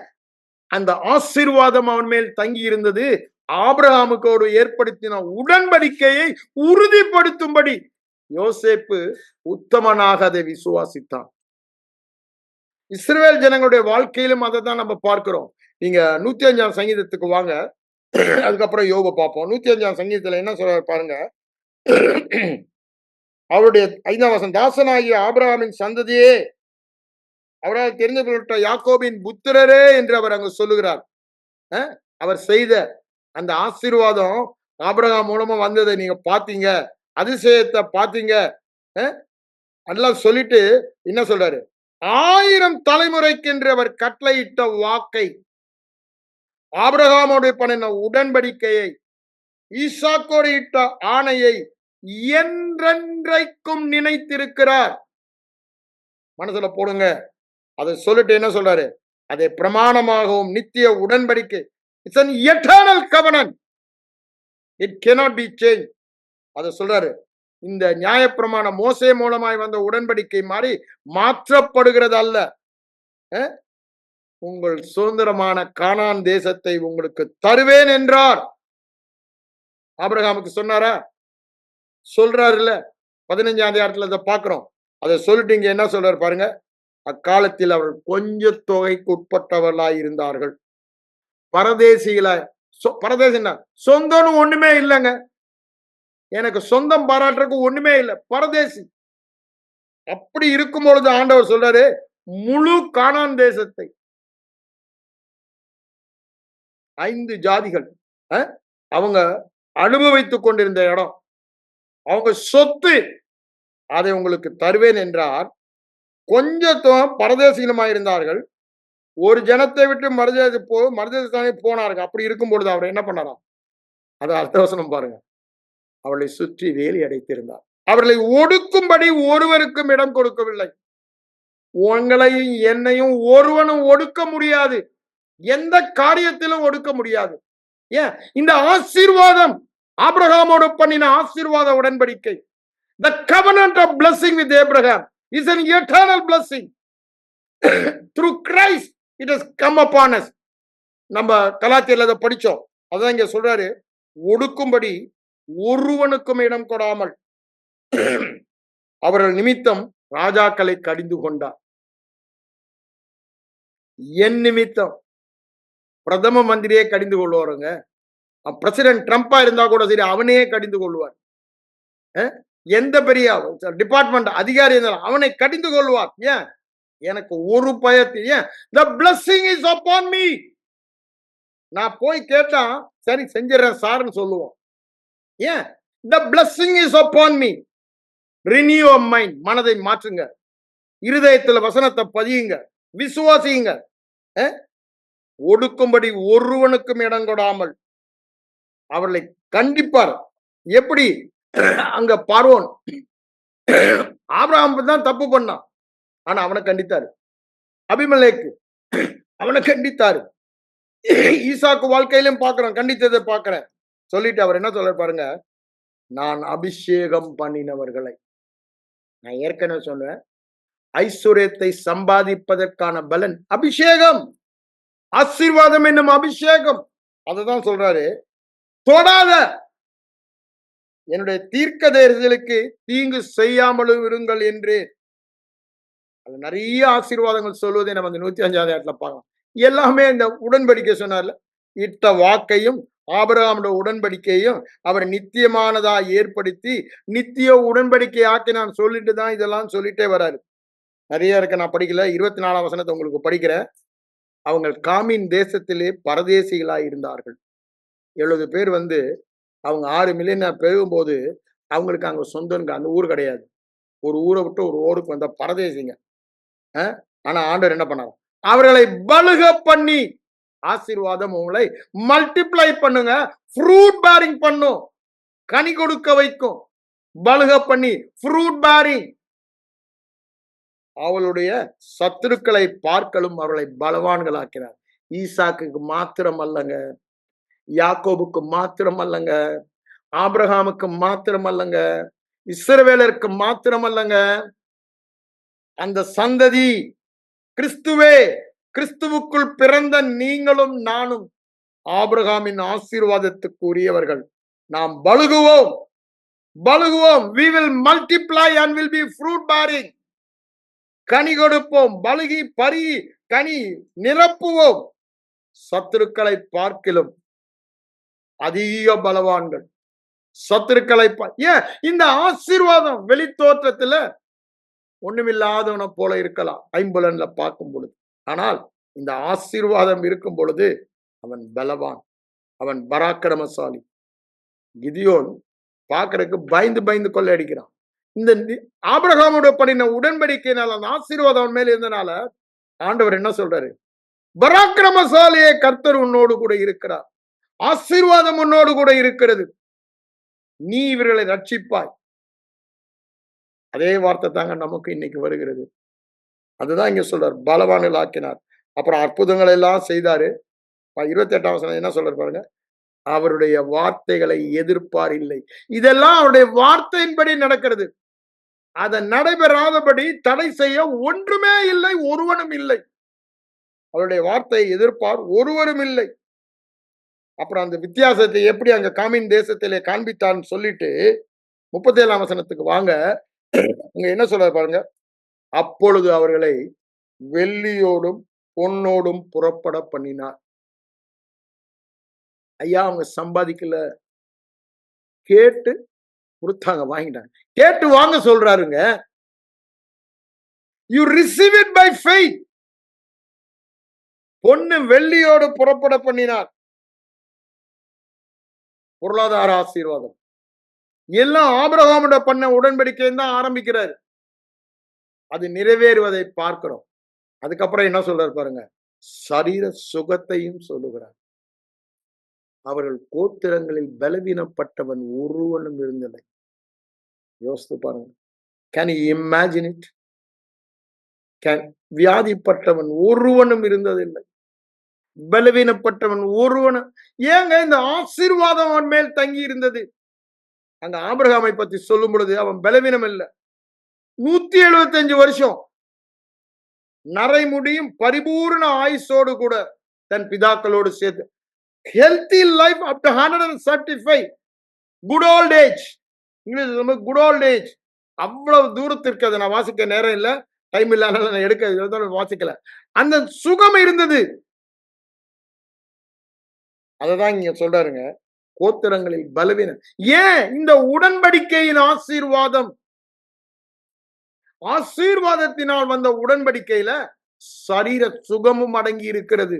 அந்த ஆசீர்வாதம் அவன் மேல் தங்கி இருந்தது. ஆபிரகாமுக்கோடு ஏற்படுத்தின உடன்படிக்கையை உறுதிப்படுத்தும்படி யோசேப்பு உத்தமனாக அதை விசுவாசித்தான். இஸ்ரவேல் ஜனங்களுடைய வாழ்க்கையிலும் அதை தான் நம்ம பார்க்கிறோம். நீங்க 105ஆம் சங்கீதத்துக்கு வாங்க. அதுக்கப்புறம் யோபை பார்ப்போம். 105ஆம் சங்கீதத்துல என்ன சொல்றாரு பாருங்க. அவருடைய 5ஆம் வசனம், தாசனாகிய ஆபிரகாமின் சந்ததியே, அவரால் தெரிந்து கொள்ளப்பட்ட யாக்கோபின் புத்திரரே என்று அவர் அங்கு சொல்லுகிறார். அவர் செய்த அந்த ஆசீர்வாதம் ஆபிரகாம் மூலமா வந்ததை நீங்க பாத்தீங்க, அதிசயத்தை பாத்தீங்க. அதெல்லாம் சொல்லிட்டு என்ன சொல்றாரு? 1000 தலைமுறைக்கென்று அவர் கட்டளையிட்ட வாக்கை, ஆபிரகாமோடு பண்ணின உடன்படிக்கையை, ஈசாக்கோடு இட்ட ஆணையை என்றென்றைக்கும் நினைத்திருக்கிறார். மனசுல போடுங்க. அதை சொல்லிட்டு என்ன சொல்றாரு? அதை பிரமாணமாகவும் நித்திய உடன்படிக்கை. It's an eternal covenant. It cannot be changed. அதை சொல்றாரு. இந்த நியாயப்பிரமாண மோசே மூலமாய் வந்த உடன்படிக்கை மாதிரி மாற்றப்படுகிறது அல்ல. உங்கள் சுதந்திரமான கானான் தேசத்தை உங்களுக்கு தருவேன் என்றார். ஆபிரகாமுக்கு சொன்னாரா? சொல்றாரு இல்ல. 15ஆம் அதிகாரத்துல அதை பார்க்கிறோம். அதை சொல்லிட்டு இங்க என்ன சொல்றாரு பாருங்க. அக்காலத்தில் அவர்கள் கொஞ்ச தொகைக்கு உட்பட்டவர்களாய் இருந்தார்கள். பரதேசிகளாய். பரதேசின்னா சொந்தம்னு ஒண்ணுமே இல்லைங்க. எனக்கு சொந்தம் பாராட்டுறதுக்கு ஒண்ணுமே இல்லை. பரதேசி. அப்படி இருக்கும் பொழுது ஆண்டவர் சொல்றாரு, முழு கானான் தேசத்தை 5 ஜாதிகள் அவங்க அனுபவித்துக் கொண்டிருந்த இடம், அவங்க சொத்து, அதை உங்களுக்கு தருவேன் என்றார். கொஞ்சம் பரதேசிகமாயிருந்தார்கள். ஒரு ஜனத்தை விட்டு மறுதேசத்தானே போனார்கள். அப்படி இருக்கும் பொழுது அவர் என்ன பண்ணாராம்? அது அர்த்தவசனம் பாருங்க. அவளை சுற்றி வேலி அடைத்திருந்தார். அவர்களை ஒடுக்கும்படி ஒருவருக்கும் இடம் கொடுக்கவில்லை. உங்களையும் என்னையும் ஒருவனும் ஒடுக்க முடியாது. எந்த காரியத்திலும் ஒடுக்க முடியாது. ஏன்? இந்த ஆசீர்வாதம், ஆபிரகாமோடு பண்ணின ஆசீர்வாத உடன்படிக்கை, the covenant of blessing with Abraham is an eternal blessing. Through Christ it has come upon us. நம்ம கலாத்தியர்ல அதை படிச்சோம். அதான் இங்க சொல்றாரு, ஒடுக்கும்படி ஒருவனுக்கும் இடம் கொடாமல் அவர்கள் நிமித்தம் ராஜாக்களை கடிந்து கொண்டார். என் நிமித்தம் பிரதம மந்திரியே கடிந்து கொள்வாருங்க. பிரசிடென்ட் ட்ரம்பா இருந்தா கூட சரி, அவனையே கடிந்து கொள்வார். எந்த பெரிய டிபார்ட்மெண்ட் அதிகாரி இருந்தாலும் அவனை கடிந்து கொள்வார். ஏன்? எனக்கு ஒரு பயத்தில். ஏன்? the blessing is upon me. நான் போய் கேட்டா சரி செஞ்சிடறேன் சார்னு சொல்லுவோம். ஏன்? the blessing is upon me. renew your mind. மனதை மாற்றுங்க, இருதயத்துல வசனத்தை பதியுங்க, விசுவாசியுங்க. ஒடுக்கும்படி ஒருவனுக்கும் இடம் கொடாமல் அவர்களை கண்டிப்பார். எப்படி? அங்க பார்வோன் ஆபிரகாம் தான் தப்பு பண்ணான், ஆனா அவனை கண்டித்தாரு. அபிமெலேக்கு அவனை கண்டித்தாரு. ஈசாக்கு வாழ்க்கையிலும் பார்க்கிறோம், கண்டித்ததை பார்க்கிறேன். சொல்லிட்டு அவர் என்ன சொல்ல பாருங்க, நான் அபிஷேகம் பண்ணினவர்களை. நான் ஏற்கனவே சொன்னேன், ஐஸ்வர்யத்தை சம்பாதிப்பதற்கான பலன் அபிஷேகம், ஆசீர்வாதம் என்னும் அபிஷேகம். அததான் சொல்றாரு, தொடாத என்னுடைய தீர்க்கதரிசிகளுக்கு தீங்கு செய்யாமலும் இருங்கள் என்று. அது நிறைய ஆசீர்வாதங்கள் சொல்வதை நம்ம அந்த 105வது இடத்துல பார்க்கலாம். எல்லாமே இந்த உடன்படிக்கை சொன்னார்ல, இட்ட வாக்கையும் ஆபிரகாமுடைய உடன்படிக்கையும் அவர் நித்தியமானதா ஏற்படுத்தி நித்திய உடன்படிக்கை ஆக்கி நான் சொல்லிட்டு தான் இதெல்லாம் சொல்லிட்டே வராரு. நிறைய இருக்கு, நான் படிக்கல. 24ஆம் வசனத்தை உங்களுக்கு படிக்கிறேன். அவங்க காமின் தேசத்திலே பரதேசிகளாய் இருந்தார்கள். 70 பேர் அவங்க 6 மில்லியன் பெருகும் போது அவங்களுக்கு அங்க சொந்தங்க அந்த ஊர் கிடையாது. ஒரு ஊரை விட்டு ஒரு ஊருக்கு வந்த பரதேசிங்க. ஆனா ஆண்டவர் என்ன பண்ணார்? அவர்களை பலுக பண்ணி ஆசீர்வாதம் உங்களை மல்டிப்ளை பண்ணுங்க, ஃப்ரூட் பேரிங் பண்ணும், கனி கொடுக்க வைக்கும். பலுக பண்ணி ஃப்ரூட் பேரிங். அவளுடைய சத்துருக்களை பார்க்கலும் அவர்களை பலவான்களாக்கிறார். ஈசாக்கு மாத்திரம் அல்லங்க, யாக்கோபுக்கு மாத்திரம் அல்லங்க, ஆபிரகாமுக்கு மாத்திரம் அல்லங்க, இஸ்ரவேலருக்கு மாத்திரம் அல்லங்க, அந்த சந்ததி கிறிஸ்துவே, கிறிஸ்துவுக்குள் பிறந்த நீங்களும் நானும் ஆபிரகாமின் ஆசீர்வாதத்துக்கு உரியவர்கள். நாம் பலுகுவோம், பலுகுவோம். we will multiply and will be fruit bearing. கனி கொடுப்போம், பலுகி பருகி கனி நிரப்புவோம். சத்துருக்களை பார்க்கிலும் அதிக பலவான்கள். சத்துருக்களை ஏன் இந்த ஆசீர்வாதம் வெளி தோற்றத்துல ஒண்ணுமில்லாதவனை போல இருக்கலாம் ஐம்புலன்ல பார்க்கும் பொழுது. ஆனால் இந்த ஆசீர்வாதம் இருக்கும் பொழுது அவன் பலவான், அவன் பராக்கிரமசாலி. கிதியோன் பார்க்கறதுக்கு பயந்து பயந்து கொள்ளையடிக்கிறான். இந்த ஆபிரகாமோட பண்ணின உடன்படிக்கையினால அந்த ஆசீர்வாதம் அவன் மேல இருந்தனால ஆண்டவர் என்ன சொல்றாரு? பராக்கிரமசாலியே, கர்த்தர் உன்னோடு கூட இருக்கிறார், ஆசீர்வாதம் உன்னோடு கூட இருக்கிறது, நீ இவர்களை ரட்சிப்பாய். அதே வார்த்தை தாங்க நமக்கு இன்னைக்கு வருகிறது. அதுதான் இங்க சொல்றார், பலவான்கள் ஆக்கினார். அப்புறம் அற்புதங்கள் எல்லாம் செய்தாரு. 28ஆம் வசனம் என்ன சொல்றாரு பாருங்க, அவருடைய வார்த்தைகளை எதிர்ப்பார் இல்லை. இதெல்லாம் அவருடைய வார்த்தையின்படி நடக்கிறது. அதை நடைபெறாதபடி தடை செய்ய ஒன்றுமே இல்லை, ஒருவனும் இல்லை. அவருடைய வார்த்தையை எதிர்ப்பார் ஒருவரும் இல்லை. அப்புறம் அந்த வித்தியாசத்தை எப்படி அங்க காமின் தேசத்திலே காண்பித்தான்னு சொல்லிட்டு 37ஆம் வசனத்துக்கு வாங்க. அங்க என்ன சொல்றாரு பாருங்க, அப்பொழுது அவர்களை வெள்ளியோடும் பொன்னோடும் புறப்பட பண்ணினார். ஐயா அவங்க சம்பாதிக்கல, கேட்டு கொடுத்தாங்க, வாங்கிட்டாங்க. கேட்டு வாங்க சொல்றாருங்க. You receive it by faith. பொன்னு வெள்ளியோடு புறப்பட பண்ணினார். பொருளாதார ஆசீர்வாதம் எல்லாம் ஆபிரகாமோட பண்ண உடன்படிக்கை தான் ஆரம்பிக்கிறார். அது நிறைவேறுவதை பார்க்கிறோம். அதுக்கப்புறம் என்ன சொல்றாரு பாருங்க, சரீர சுகத்தையும் சொல்லுகிறார். அவர்கள் கோத்திரங்களில் பலவீனப்பட்டவன் ஒருவனும் இருந்தலை. யோசித்து பாருங்க. Can you imagine it? வியாதிப்பட்டவன் ஒருவனும் இருந்ததில்லை, பலவீனப்பட்டவன் ஒருவனும். ஏங்க இந்த ஆசீர்வாதம் அவன் மேல் தங்கி இருந்தது. அங்க ஆபிரகாமை பத்தி சொல்லும் பொழுது அவன் பலவீனம் இல்லை. 175 வருஷம் நரைமுடியும் பரிபூர்ண ஆயுசோடு கூட தன் பிதாக்களோடு சேர்த்து healthy life up to 135. good old age. English good old age. அவ்வளவு தூரத்திற்கு அதை நான் வாசிக்க நேரம் இல்லை, டைம் இல்லாத நான் எடுக்க வாசிக்கல. அந்த சுகம் இருந்தது. அததான் இங்க சொல்றாருங்க, கோத்திரங்களில் பலவீனம். ஏன்? இந்த உடன்படிக்கையின் ஆசீர்வாதம். ஆசீர்வாதத்தினால் வந்த உடன்படிக்கையில சரீர சுகமும் அடங்கி இருக்கிறது.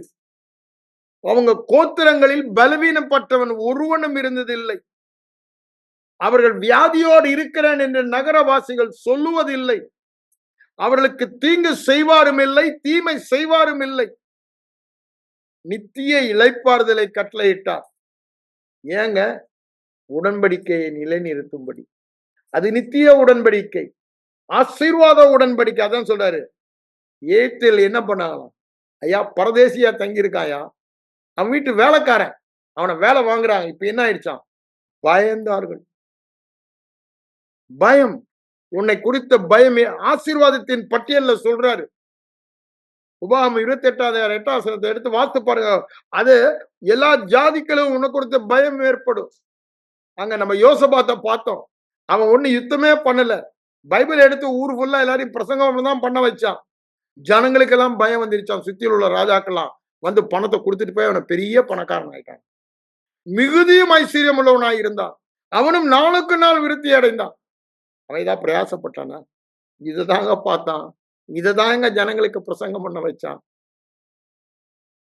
அவங்க கோத்திரங்களில் பலவீனப்பட்டவன் ஒருவனும் இருந்ததில்லை. அவர்கள் வியாதியோடு இருக்கிறேன் என்று நகரவாசிகள் சொல்லுவதில்லை. அவர்களுக்கு தீங்கு செய்வாரும் இல்லை, தீமை செய்வாரும் இல்லை. நித்திய இளைப்பாறுதலை கட்டளையிட்டார். ஏங்க? உடன்படிக்கையை நிலைநிறுத்தும்படி. அது நித்திய உடன்படிக்கை, ஆசீர்வாத உடன்படிக்கை. அதான் சொல்றாரு. ஏத்தில் என்ன பண்ணாங்களாம்? ஐயா, பரதேசியா தங்கியிருக்காயா, அவன் வீட்டு வேலைக்காரன், அவனை வேலை வாங்குறாங்க. இப்ப என்ன ஆயிடுச்சான்? பயந்தார்கள். பயம், உன்னை குறித்த பயம் ஆசீர்வாதத்தின் பட்டியல்ல சொல்றாரு. உபாகமம் 28 எடுத்து வாசித்து பாருங்க. அது எல்லா ஜாதிகளும் உன்னை குறித்த பயம் ஏற்படும். அங்க நம்ம யோசபாத்தை பார்த்தோம். அவன் ஒண்ணு யுத்தமே பண்ணல. பைபிள் எடுத்து ஊர் ஃபுல்லா எல்லாரையும் பிரசங்கம் தான் பண்ண வச்சான். ஜனங்களுக்கு எல்லாம் பயம் வந்துருச்சான். சுத்தியில் உள்ள ராஜாக்கெல்லாம் வந்து பணத்தை கொடுத்துட்டு போய் அவனை பெரிய பணக்காரன் ஆயிட்டான். மிகுதியும் ஐஸ்வர்யம் உள்ளவனாய் இருந்தான். அவனும் நாளுக்கு நாள் விருத்தி அடைந்தான். அவன்தான் பிரயாசப்பட்டானா? இதுதாங்க பார்த்தான். இதுதாங்க ஜனங்களுக்கு பிரசங்கம் பண்ண வச்சான்.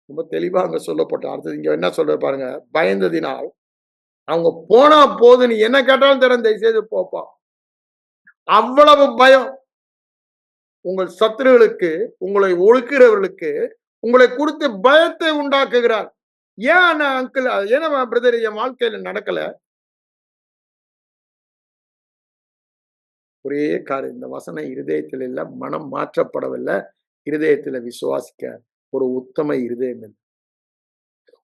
ரொம்ப தெளிவா அங்க சொல்லப்பட்ட. அடுத்தது இங்க என்ன சொல்ற பாருங்க. பயந்ததினால் அவங்க போனா போது, நீ என்ன கேட்டாலும் தரேன், தயவுசெய்து போப்பா. அவ்வளவு பயம். உங்கள் சத்துருகளுக்கு, உங்களை ஒழுக்கிறவர்களுக்கு உங்களை குறித்து பயத்தை உண்டாக்குகிறார். ஏன் அங்கிள், ஏன்னா பிரதர் என் வாழ்க்கையில நடக்கல? ஒரே காரியம், இந்த வசனம் இருதயத்தில் இல்ல, மனம் மாற்றப்படவில்லை, இருதயத்துல விசுவாசிக்க ஒரு உத்தம இருதயம் இல்லை.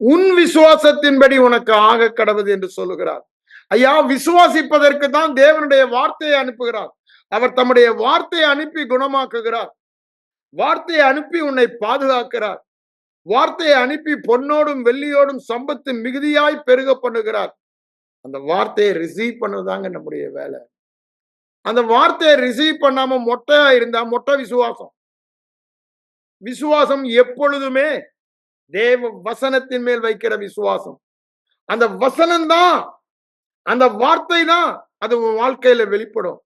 உன் விசுவாசத்தின்படி உனக்கு ஆக கடவுது என்று சொல்லுகிறார். ஐயா, விசுவாசிப்பதற்கு தான் தேவனுடைய வார்த்தையை அனுப்புகிறார். அவர் தம்முடைய வார்த்தையை அனுப்பி குணமாக்குகிறார். வார்த்தையை அனுப்பி உன்னை பாதுகாக்கிறார். வார்த்தையை அனுப்பி பொன்னோடும் வெள்ளியோடும் சம்பத்து மிகுதியாய் பெருக பண்ணுகிறார். அந்த வார்த்தையை ரிசீவ் பண்ணதாங்க நம்முடைய வேலை. அந்த வார்த்தையை ரிசீவ் பண்ணாம மொட்டையா இருந்தா மொட்டை விசுவாசம். விசுவாசம் எப்பொழுதுமே தேவ வசனத்தின் மேல் வைக்கிற விசுவாசம். அந்த வசனம் தான், அந்த வார்த்தை தான் அது உன் வாழ்க்கையில வெளிப்படும்.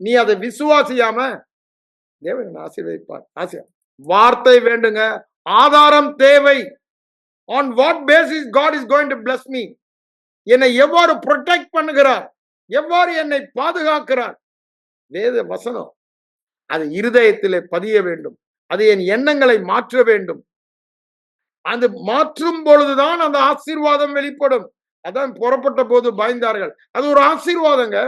நீ அதை விசுவாசியாம தேவன் ஆசீர்வதிப்பார். வார்த்தை வேண்டுங்க, ஆதாரம் தேவை. on what basis God is going to bless me? என்னை எவ்வாறு ப்ரொடெக்ட் பண்ணுகிறார், எவ்வாறு என்னை பாதுகாக்கிறார்? வேத வசனம் அது இருதயத்திலே பதிய வேண்டும். அது என் எண்ணங்களை மாற்ற வேண்டும். அது மாற்றும் பொழுதுதான் அந்த ஆசீர்வாதம் வெளிப்படும். அதான் புறப்பட்ட போது பயந்தார்கள். அது ஒரு ஆசீர்வாதங்க.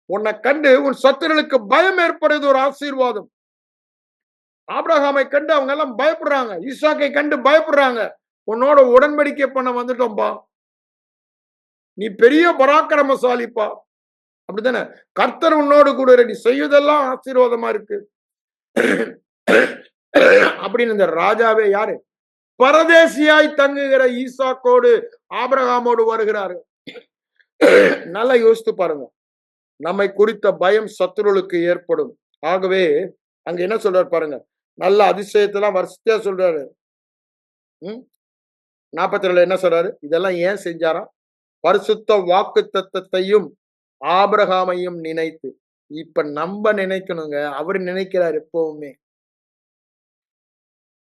உன்னை கண்டு உன் சத்துருளுக்கு பயம் ஏற்படுவது ஒரு ஆசீர்வாதம். ஆபிரகாமை கண்டு அவங்க எல்லாம் பயப்படுறாங்க. ஈசாக்கை கண்டு பயப்படுறாங்க. உன்னோட உடன்படிக்கை பண்ண வந்துட்டோம்பா, நீ பெரிய பராக்கிரமசாலிப்பா, அப்படித்தானே? கர்த்தர் உன்னோடு கூட நீ செய்வதெல்லாம் ஆசீர்வாதமா இருக்கு அப்படின்னு இந்த ராஜாவே யாரு? பரதேசியாய் தங்குகிற ஈசாக்கோடு ஆபிரகாமோடு வருகிறாரு. நல்லா யோசித்து பாருங்க. நம்மை குறித்த பயம் சத்துருளுக்கு ஏற்படும். ஆகவே அங்க என்ன சொல்றாரு பாருங்க. நல்ல அதிசயத்தெல்லாம் வருஷத்தையா சொல்றாரு. 42 என்ன சொல்றாரு? இதெல்லாம் ஏன் செஞ்சாரா? பரிசுத்த வாக்கு தத்தத்தையும் ஆபிரகாமையும் நினைத்து. இப்ப நம்ம நினைக்கணுங்க, அவர் நினைக்கிறார் எப்பவுமே.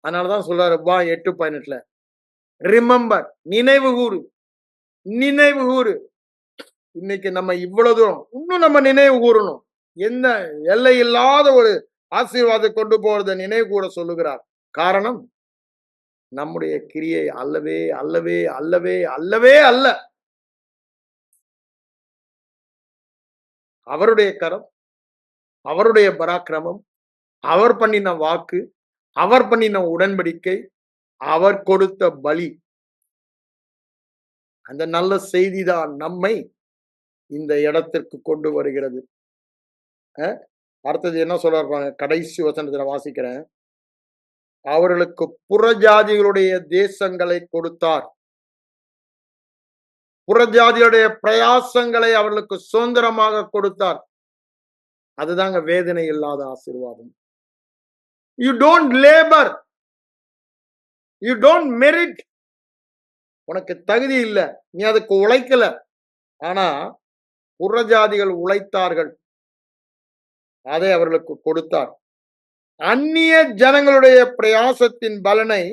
அதனாலதான் சொல்றாரு 8:18 ரிமெம்பர், நினைவு கூறு, நினைவு கூறு. இன்னைக்கு நம்ம இவ்வளவு தூரம் இன்னும் நம்ம நினைவு கூறணும். என்ன எல்லை இல்லாத ஒரு ஆசீர்வாதத்தை கொண்டு போறத நினைவு கூற சொல்லுகிறார். காரணம், நம்முடைய கிரியை அல்லவே அல்லவே அல்லவே அல்லவே அல்ல. அவருடைய கரம், அவருடைய பராக்கிரமம், அவர் பண்ணின வாக்கு, அவர் பண்ணின உடன்படிக்கை, அவர் கொடுத்த பலி. அந்த நல்ல செய்திதான் நம்மை இந்த இடத்திற்கு கொண்டு வருகிறது. அடுத்தது என்ன சொல்றாரு? கடைசி வசனத்துல வாசிக்கிறேன். அவர்களுக்கு புறஜாதிகளுடைய தேசங்களை கொடுத்தார். புறஜாதியுடைய பிரயாசங்களை அவர்களுக்கு சுதந்திரமாக கொடுத்தார். அதுதாங்க வேதனை இல்லாத ஆசீர்வாதம். You don't labor, you don't merit உனக்கு தகுதி இல்லை, நீ அதுக்கு உழைக்கல. ஆனா புறஜாதிகள் உழைத்தார்கள், அதை அவர்களுக்கு கொடுத்தார். அந்நிய ஜனங்களுடைய பிரயாசத்தின் பலனை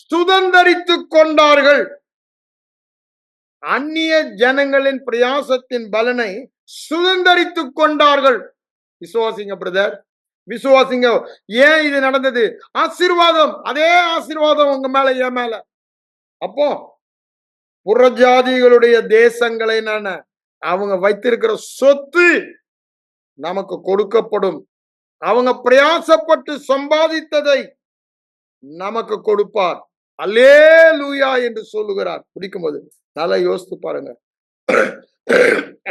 சுதந்தரித்துக் கொண்டார்கள். அந்நிய ஜனங்களின் பிரயாசத்தின் பலனை சுதந்தரித்துக் கொண்டார்கள். விசுவாசிங்க பிரதர், விசுவாசிங்க. ஏன் இது நடந்தது? ஆசீர்வாதம், அதே ஆசீர்வாதம் உங்க மேல, என் மேல. அப்போ புறஜாதிகளுடைய தேசங்களை அவங்க வைத்திருக்கிற சொத்து நமக்கு கொடுக்கப்படும். அவங்க பிரயாசப்பட்டு சம்பாதித்ததை நமக்கு கொடுப்பார். அல்லேலூயா என்று சொல்லுகிறார். பிடிக்கும்போது நல்லா யோசித்து பாருங்க,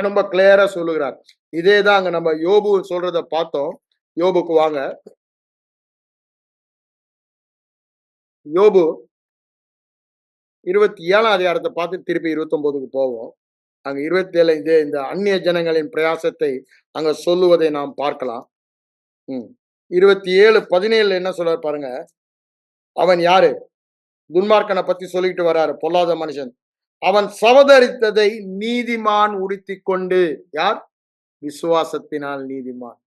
ரொம்ப கிளியரா சொல்லுகிறார். இதேதான் அங்க நம்ம யோபு சொல்றத பார்த்தோம். யோபுக்கு வாங்க. யோபு 27ஆம் அதிகாரத்தை பார்த்து திருப்பி 29க்கு போவோம். அங்க 27 இந்த அந்நிய ஜனங்களின் பிரயாசத்தை அங்க சொல்லுவதை நாம் பார்க்கலாம். 27:17 என்ன சொல்ற பாருங்க. அவன் யாரு? துன்மார்க்கனை பத்தி சொல்லிட்டு வர்றாரு, பொல்லாத மனுஷன். அவன் சவதரித்ததை நீதிமான் உடுத்தி கொண்டு, யார்? விசுவாசத்தினால் நீதிமான்,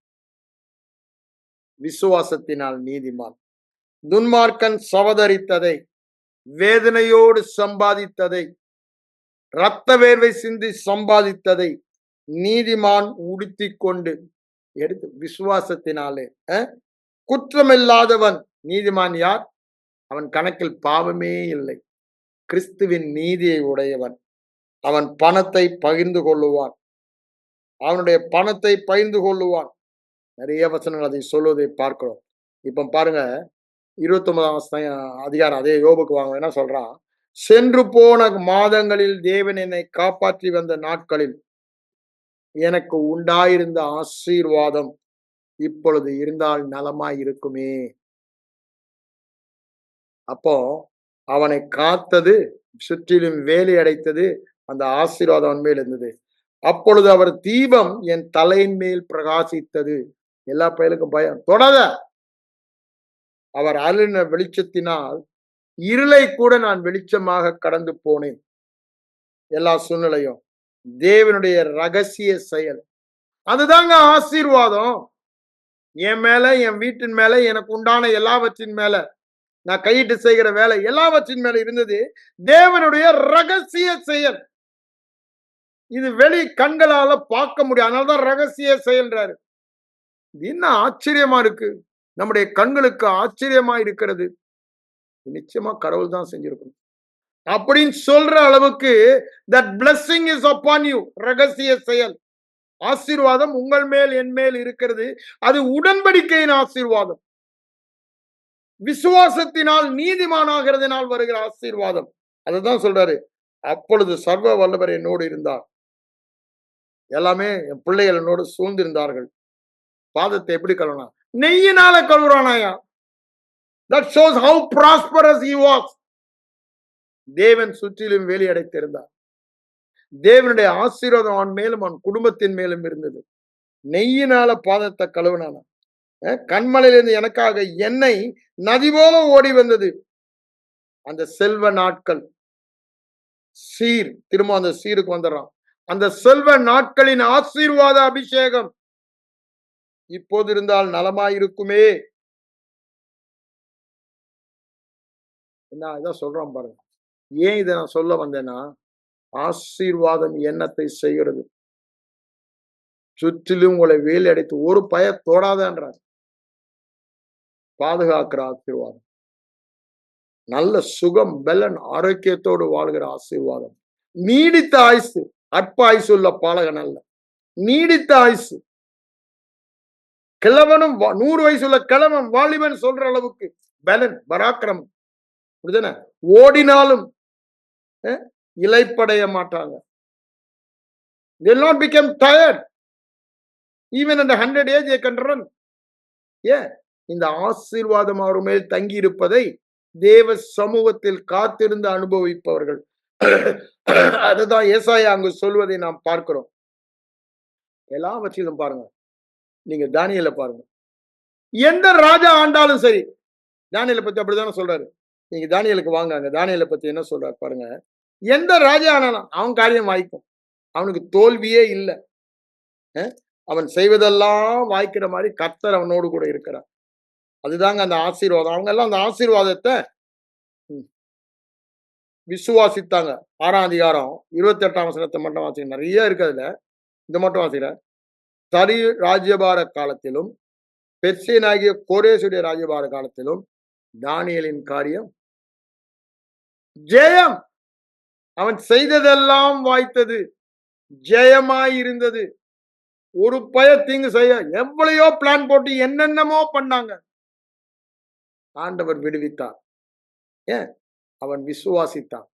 விசுவாசத்தினால் நீதிமான். துன்மார்க்கன் சவதரித்ததை, வேதனையோடு சம்பாதித்ததை, இரத்த வேர்வை சிந்தி சம்பாதித்ததை நீதிமான் உடுத்தி கொண்டு, எடுத்து விசுவாசத்தினாலே. குற்றமில்லாதவன் நீதிமான் யார்? அவன் கணக்கில் பாவமே இல்லை, கிறிஸ்துவின் நீதியை உடையவன். அவன் பணத்தை பகிர்ந்து கொள்ளுவான், அவனுடைய பணத்தை பகிர்ந்து கொள்ளுவான். நிறைய வசனங்கள் அதை சொல்வதை பார்க்கிறோம். இப்ப பாருங்க, 29ஆம் அதிகாரம் அதே யோபுக்கு வாங்க. என்ன சொல்றான்? சென்று போன மாதங்களில் தேவன் என்னை காப்பாற்றி வந்த நாட்களில் எனக்கு உண்டாயிருந்த ஆசீர்வாதம் இப்பொழுது இருந்தால் நலமாய் இருக்குமே. அப்போ அவனை காத்தது, சுற்றிலும் வேலி அடைத்தது, அந்த ஆசீர்வாதம் அவன் மேல் இருந்தது. அப்பொழுது அவர் தீபம் என் தலையின் மேல் பிரகாசித்தது. எல்லா பயலுக்கும் பயம், தொடாத. அவர் அருளின வெளிச்சத்தினால் இருளை கூட நான் வெளிச்சமாக கடந்து போனேன். எல்லா சூழ்நிலையும் தேவனுடைய ரகசிய செயல். அதுதாங்க ஆசீர்வாதம். என் மேல, என் வீட்டின் மேல, எனக்கு உண்டான எல்லாவற்றின் மேல, நான் கையிட்டு செய்கிற வேலை எல்லாவற்றின் மேல இருந்தது தேவனுடைய ரகசிய செயல். இது வெளி கண்களால பார்க்க முடியும், அதனாலதான் ரகசிய செயல்ன்றாரு. என்ன ஆச்சரியமா இருக்கு, நம்முடைய கண்களுக்கு ஆச்சரியமா இருக்கிறது. நிச்சயமா கடவுள் தான் செஞ்சிருக்கணும் அப்படின்னு சொல்ற அளவுக்கு that blessing is upon you. ரகசிய செயல் ஆசீர்வாதம் உங்கள் மேல், என் மேல் இருக்கிறது. அது உடன்படிக்கையின் ஆசீர்வாதம், விசுவாசத்தினால் நீதிமானாகிறதுனால் வருகிற ஆசீர்வாதம். அதுதான் சொல்றாரு. அப்பொழுது சர்வ வல்லவர் என்னோடு இருந்தார், எல்லாமே என் பிள்ளைகள் என்னோடு சூழ்ந்திருந்தார்கள். பாதத்தை எப்படி கழுவினா? நெய்யினால கழுவுறானாயா. That shows how prosperous he was. தேவன் சுற்றிலும் வேலி அடைத்திருந்தார். தேவனுடைய ஆசீர்வாதம் அவன் மேலும் அவன் குடும்பத்தின் மேலும் இருந்தது. நெய்யினால பாதத்தை கழுவினானா. கண்மலையிலிருந்து எனக்காக எண்ணெய் நதி போல ஓடி வந்தது. அந்த செல்வ நாட்கள், சீர், திரும்ப அந்த சீருக்கு வந்துடுறான். அந்த செல்வ நாட்களின் ஆசீர்வாத அபிஷேகம் இப்போது இருந்தால் நலமாயிருக்குமே. என்ன இதான் சொல்றான் பாருங்க. ஏன் இதை நான் சொல்ல வந்தேன்னா, ஆசீர்வாதம் எண்ணத்தை செய்கிறது. சுற்றிலும் உங்களை வேலி அடைத்து ஒரு பய தோடாதன்றார். பாதுகாக்கிற ஆசீர்வாதம், நல்ல சுகம், பலன், ஆரோக்கியத்தோடு வாழ்கிற ஆசீர்வாதம், நீடித்த ஆயுசு. அற்ப ஆயுசு உள்ள பாலகன் அல்ல, நீடித்த ஆயுசு. கிழவனும் 100 வயசுள்ள கிழவன் வாலிபன் சொல்ற அளவுக்கு பலன், பராக்கிரமம். ஓடினாலும் இலைப்படைய மாட்டாங்க. They will not become tired. Even in the 100 age they can run. இந்த ஆசீர்வாதம் அவர் மேல் தங்கி இருப்பதை தேவ சமூகத்தில் காத்திருந்து அனுபவிப்பவர்கள். அதுதான் ஏசாயா அங்கு சொல்வதை நாம் பார்க்கிறோம். எல்லாவற்றிலும் பாருங்க, நீங்க தானியேலை பாருங்க. எந்த ராஜா ஆண்டாலும் சரி, தானியேலை பத்தி அப்படித்தானே சொல்றாரு. நீங்க தானியேலுக்கு வாங்க, அங்க தானியேலை பத்தி என்ன சொல்றாரு பாருங்க. எந்த ராஜா ஆனாலும் அவன் காரியம் வாய்க்கும். அவனுக்கு தோல்வியே இல்லை. அவன் செய்வதெல்லாம் வாய்க்கிற மாதிரி கர்த்தர் அவனோடு கூட இருக்கிறார். அதுதாங்க அந்த ஆசீர்வாதம். அவங்க எல்லாம் அந்த ஆசீர்வாதத்தை விசுவாசித்தாங்க. 6ஆம் அதிகாரம் 28ஆம் வசனத்தை மட்டும் வாசிக்க, நிறைய இருக்கு அதுல. இந்த மட்டும் வாசிக்கிற. சரி ராஜ்யபார காலத்திலும் பெர்சியனாகிய கோரேசுடைய ராஜ்யபார காலத்திலும் தானியேலின் காரியம் ஜெயம். அவன் செய்ததெல்லாம் வாய்த்தது, ஜெயமாய் இருந்தது. ஒரு தீங்கு செய்ய எவ்வளையோ பிளான் போட்டு என்னென்னமோ பண்ணாங்க, ஆண்டவர் விடுவித்தார். ஏன்? அவன் விசுவாசித்தான்.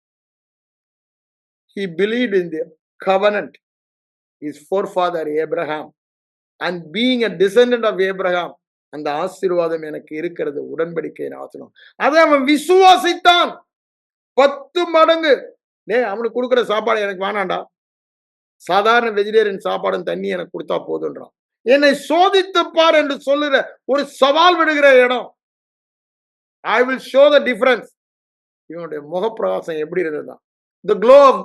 He believed in the covenant, his forefather Abraham, and being a descendant of Abraham, அந்த ஆசீர்வாதம் எனக்கு இருக்கிறது, உடன்படிக்கையின் ஆசீர்வாதம். அதை அவன் விசுவாசித்தான். 10 மடங்கு. அவனுக்கு கொடுக்குற சாப்பாடு எனக்கு வேணாண்டா, சாதாரண வெஜிடேரியன் சாப்பாடும் தண்ணி எனக்கு கொடுத்தா போதுன்றான். என்னை சோதித்து பார் என்று சொல்லுற ஒரு சவால் விடுகிற இடம். I will show the difference. இவனுடைய முகப்பிரகாசம் எப்படி இருந்ததுதான், தி க்ளோ ஆஃப்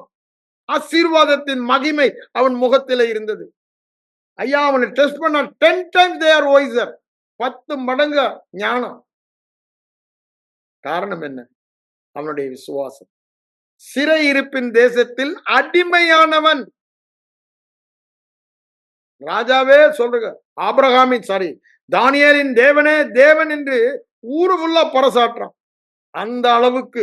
ஆசீர்வாதத்தின் மகிமை அவன் முகத்தில இருந்தது. ஐயா, அவனை டெஸ்ட் பண்ண 10 times they are wiser. 10 மடங்கு ஞானம். காரணம் என்ன? அவனுடைய விசுவாசம். சிறை இருப்பின் தேசத்தில் அடிமையானவன். ராஜாவே சொல்ற, ஆபிரகாமின் தானியேலின் தேவனே தேவன் என்று ஊரு ஃபுல்லா பறைசாற்றான். அந்த அளவுக்கு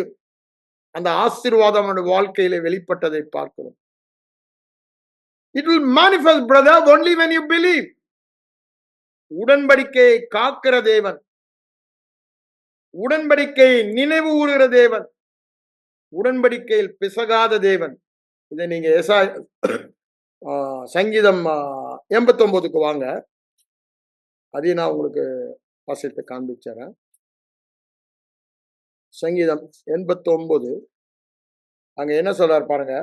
அந்த ஆசீர்வாதம் அவனுடைய வாழ்க்கையில வெளிப்பட்டதை பார்க்கிறோம். It will manifest, brother, only when you believe. உடன்படிக்கையை காக்கிற தேவன், உடன்படிக்கையை நினைவு கூறுகிற தேவன், உடன்படிக்கையில் பிசகாத தேவன். இதை நீங்க சங்கீதம் 89க்கு வாங்க, அதையும் நான் உங்களுக்கு வாசித்து காண்பிச்சேன். சங்கீதம் 89 அங்க என்ன சொல்றாரு பாருங்க.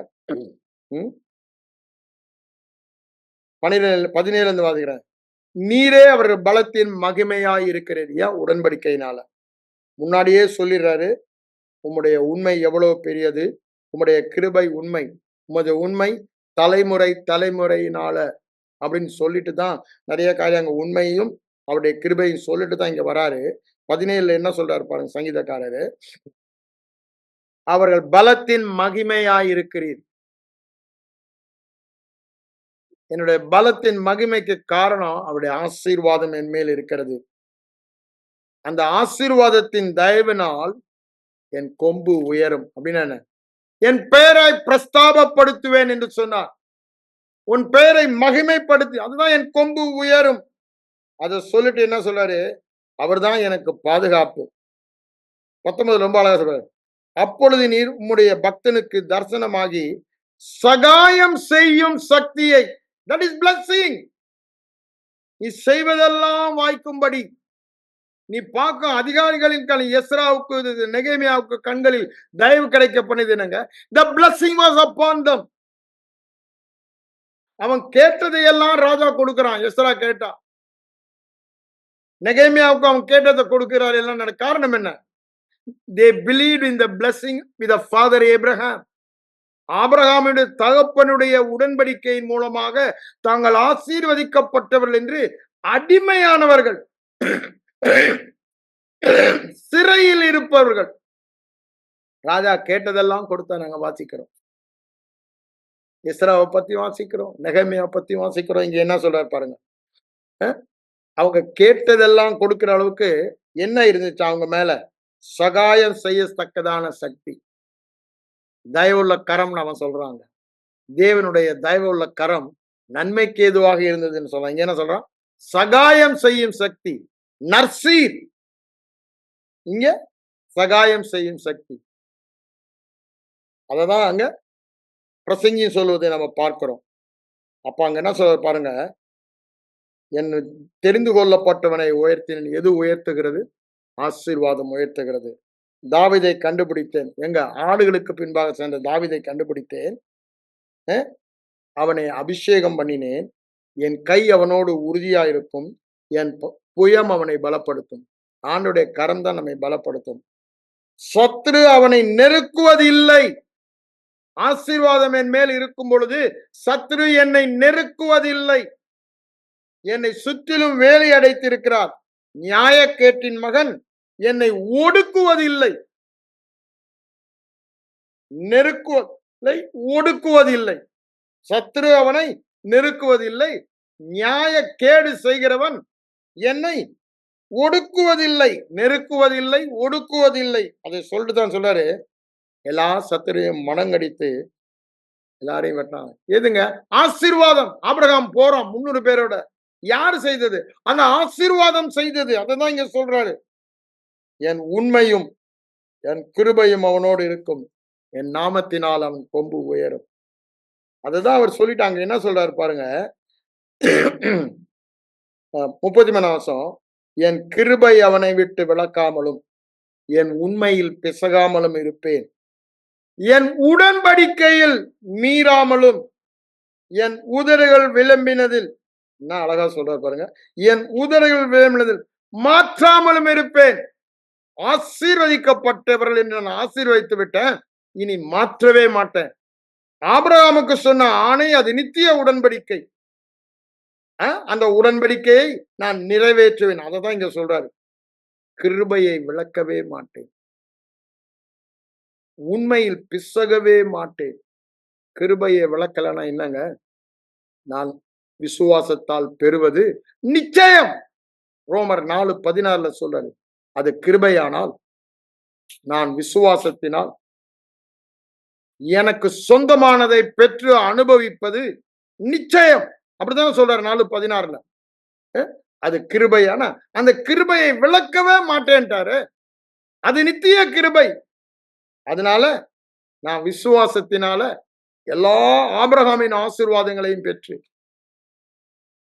17 வாசிக்கிறேன். நீரே அவர்கள் பலத்தின் மகிமையாய் இருக்கிறது. ஏன்? உடன்படிக்கையினால. முன்னாடியே சொல்லிடுறாரு, உம்முடைய உண்மை எவ்வளவு பெரியது, உம்முடைய கிருபை உண்மை, உமது உண்மை தலைமுறை தலைமுறையினால அப்படின்னு சொல்லிட்டு தான் நிறைய காரியம் அங்க உண்மையும் அவருடைய கிருபையும் சொல்லிட்டு தான் இங்க வராரு. 17 என்ன சொல்றாரு பாருங்க சங்கீதக்காரரு, அவர்கள் பலத்தின் மகிமையாயிருக்கிறீர். என்னுடைய பலத்தின் மகிமைக்கு காரணம் அவருடைய ஆசீர்வாதம் என் மேல் இருக்கிறது. அந்த ஆசீர்வாதத்தின் தயவினால் என் கொம்பு உயரும். அப்படின்னா என்ன? என் பெயரை பிரஸ்தாபப்படுத்துவேன் என்று சொன்னார். உன் பெயரை மகிமைப்படுத்தி, அதுதான் என் கொம்பு உயரும். அதை சொல்லிட்டு என்ன சொல்றாரு, அவர்தான் எனக்கு பாதுகாப்பு. 19 ரொம்ப அழகா சொல்றாரு, அப்பொழுது நீர் உம்முடைய பக்தனுக்கு தரிசனமாகி சகாயம் செய்யும் சக்தியை, that is blessing, நீ செய்வதெல்லாம் வாய்க்கும்படி நீ பார்க்கும் அதிகாரிகளின் கண்ணில், எஸ்ராவுக்கு நெகேமியாவுக்கு கண்களில் தயவு கிடைக்க பண்ணது என்னங்க? the blessing was upon them. அவன் கேட்டதை எல்லாம் ராஜா கொடுக்கிறான். எஸ்ரா கேட்டா, நெகேமியாவுக்கு அவன் கேட்டதை கொடுக்கிறார். எல்லாம் காரணம் என்ன? they believed in the blessing with the father Abraham. ஆபிரகாமுடைய தகப்பனுடைய உடன்படிக்கையின் மூலமாக தாங்கள் ஆசீர்வதிக்கப்பட்டவர்கள் என்று அடிமையானவர்கள், சிறையில் இருப்பவர்கள், ராஜா கேட்டதெல்லாம் கொடுத்தா நாங்க வாசிக்கிறோம். எஸ்ராவை பத்தி வாசிக்கிறோம், நெகேமியா பத்தி வாசிக்கிறோம். இங்க என்ன சொல்றாரு பாருங்க, அவங்க கேட்டதெல்லாம் கொடுக்கிற அளவுக்கு என்ன இருந்துச்சு அவங்க மேல? சகாயம் செய்யத்தக்கதான சக்தி, தயவுள்ள கரம். அவன் சொல்றாங்க, தேவனுடைய தயவுள்ள கரம் நன்மைக்கு ஏதுவாக இருந்ததுன்னு சொல்றான். இங்க என்ன சொல்றான்? சகாயம் செய்யும் சக்தி, நர்சீர். இங்க சகாயம் செய்யும் சக்தி. அததான் அங்க பிரசங்கி சொல்வதை நம்ம பார்க்கிறோம். அப்ப அங்க என்ன சொல்ற பாருங்க, என் தெரிந்து கொள்ளப்பட்டவனை உயர்த்தினேன். எது உயர்த்துகிறது? ஆசீர்வாதம் உயர்த்துகிறது. தாவீதை கண்டுபிடித்தேன். எங்க? ஆடுகளுக்கு பின்பாக சேர்ந்த தாவீதை கண்டுபிடித்தேன், அவனை அபிஷேகம் பண்ணினேன். என் கை அவனோடு உறுதியா இருக்கும், என் புயம் அவனை பலப்படுத்தும். ஆண்டுடைய கரம் தான் நம்மை பலப்படுத்தும். சத்துரு அவனை நெருக்குவதில்லை. ஆசீர்வாதம் என் மேல் இருக்கும் பொழுது சத்ரு என்னை நெருக்குவதில்லை. என்னை சுற்றிலும் வேலி அடைத்திருக்கிறார். நியாயக்கேட்டின் மகன் என்னை ஒடுக்குவதில்லை. நெருக்குவதில்லை, ஒடுக்குவதில்லை. சத்ரு அவனை நெருக்குவதில்லை. நியாயக்கேடு செய்கிறவன் என்னை ஒடுக்குவதில்லை. நெருக்குவதில்லை, ஒடுக்குவதில்லை. அதை சொல்லிட்டு தான் சொல்றாரு, எல்லா சத்துரையும் மனங்கடித்து எல்லாரையும் வெட்டாங்க. எதுங்க? ஆசீர்வாதம். ஆபிரகாம் போறான் 300 பேரோட. யாரு செய்தது? அந்த ஆசீர்வாதம் செய்தது. அதான் இங்க சொல்றாரு, என் உண்மையும் என் கிருபையும் அவனோடு இருக்கும், என் நாமத்தினால் அவன் கொம்பு உயரும். அதுதான் அவர் சொல்லிட்டாங்க. என்ன சொல்றாரு பாருங்க, 33 வருஷம், என் கிருபை அவனை விட்டு விலக்காமலும் என் உண்மையில் பிசகாமலும் இருப்பேன், என் உடன்படிக்கையில் மீறாமலும் என் உதடுகள் விளம்பினதில், என்ன அழகா சொல்றாரு பாருங்க, என் உதடுகள் விளம்பினதில் மாற்றாமலும் இருப்பேன். ஆசீர்வதிக்கப்பட்டவர்கள் என்று நான் ஆசீர்வதித்து விட்டேன், இனி மாற்றவே மாட்டேன். ஆபிரகாமுக்கு சொன்ன ஆணை அது நித்திய உடன்படிக்கை. அந்த உடன்படிக்கையை நான் நிறைவேற்றுவேன். அததான் இங்க சொல்றாரு, கிருபையை விளக்கவே மாட்டேன், உண்மையில் பிசகவே மாட்டேன். கிருபையை விளக்கலன்னா என்னங்க? நான் விசுவாசத்தால் பெறுவது நிச்சயம். ரோமர் 4:16 சொல்றாரு, அது கிருபையானால் நான் விசுவாசத்தினால் எனக்கு சொந்தமானதை பெற்று அனுபவிப்பது நிச்சயம். அப்படித்தானே சொல்றாரு 4:16. அது கிருபையான அந்த கிருபையை விளக்கவே மாட்டேன்ட்டாரு. அது நித்திய கிருபை. அதனால நான் விசுவாசத்தினால எல்லா ஆபிரகாமின் ஆசீர்வாதங்களையும் பெற்று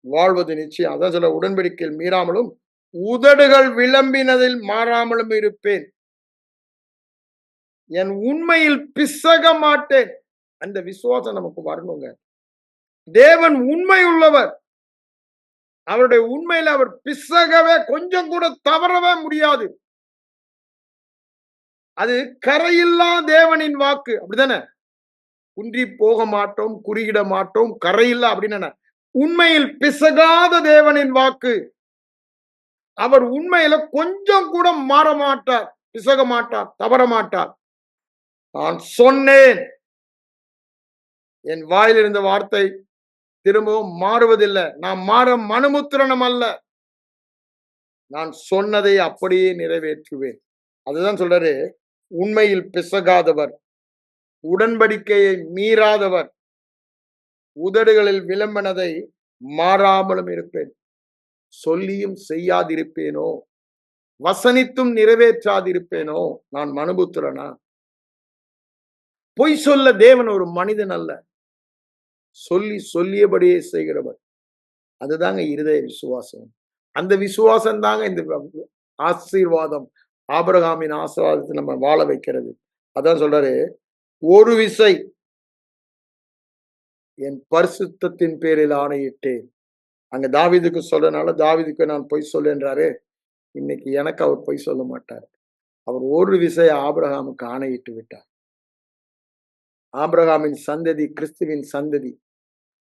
வாழ்வது நிச்சயம். அதான் சொல்ல, உடன்படிக்கையில் மீறாமலும் உதடுகள் விளம்பினதில் மாறாமலும் இருப்பேன், என் உண்மையில் பிசக மாட்டேன். அந்த விசுவாசம் நமக்கு வரணுங்க. தேவன் உண்மை உள்ளவர். அவருடைய உண்மையில அவர் பிசகவே, கொஞ்சம் கூட தவறவே முடியாது. அது கரையில்லா தேவனின் வாக்கு. அப்படிதானே? குன்றி போக மாட்டோம், குறுகிட மாட்டோம், கரையில்லா அப்படின்னு உண்மையில் பிசகாத தேவனின் வாக்கு. அவர் உண்மையில கொஞ்சம் கூட மாற மாட்டார், பிசக மாட்டார், தவற மாட்டார். நான் சொன்னேன், என் வாயில் இருந்த வார்த்தை திரும்பவும் மாறுவதில்லை. நான் மாற மனுமுத்திரனம் அல்ல, நான் சொன்னதை அப்படியே நிறைவேற்றுவேன். அதுதான் சொல்றாரு, உண்மையில் பிசகாதவர், உடன்படிக்கையை மீறாதவர், உதடுகளில் விளம்பினதை மாறாமலும் இருப்பேன். சொல்லியும் செய்யாதிருப்பேனோ, வசனித்தும் நிறைவேற்றாதிருப்பேனோ, நான் மனுபுத்திரனா? பொய் சொல்ல தேவன் ஒரு மனிதன் அல்ல, சொல்லி சொல்லியபடியே செய்கிறவர். அதுதாங்க இருதய விசுவாசம். அந்த விசுவாசம் தாங்க இந்த ஆசீர்வாதம், ஆபிரகாமின் ஆசீர்வாதத்தை நம்ம வாழ வைக்கிறது. அதான் சொல்றாரு, ஒரு விசை என் பரிசுத்தத்தின் பேரில் ஆணையிட்டேன். அங்க தாவீதுக்கு சொல்றதுனால தாவீதுக்கு நான் பொய் சொல்லுன்றாரு. இன்னைக்கு எனக்கு அவர் பொய் சொல்ல மாட்டார். அவர் ஒரு விசை ஆபிரகாமுக்கு ஆணையிட்டு விட்டார். ஆபிரகாமின் சந்ததி கிறிஸ்துவின் சந்ததி.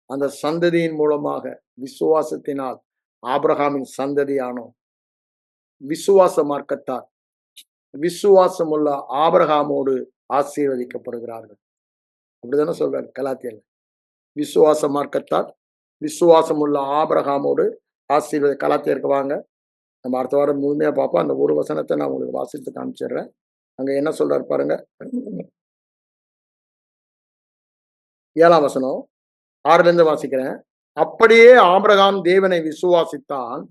அந்த சந்ததியின் மூலமாக விசுவாசத்தினால் ஆபிரகாமின் சந்ததியானோம். விசுவாச மார்க்கத்தார் விசுவாசம் உள்ள ஆபிரகாமோடு ஆசீர்வதிக்கப்படுகிறார்கள். அப்படிதானே சொல்றாரு கலாத்தியர். விசுவாச மார்க்கத்தார் விசுவாசம் உள்ள ஆபிரகாமோடு ஆசீர்வாத. கலாத்தியருக்கு வாங்க, நம்ம அடுத்த வாரம் முழுமையா பார்ப்போம். அந்த ஒரு வசனத்தை நான் உங்களுக்கு வாசித்து காமிச்சிடுறேன். அங்க என்ன சொல்றாரு பாருங்க, 7ஆம் வசனம், 6லிருந்து வாசிக்கிறேன். அப்படியே ஆபிரகாம் தேவனை விசுவாசித்தான்,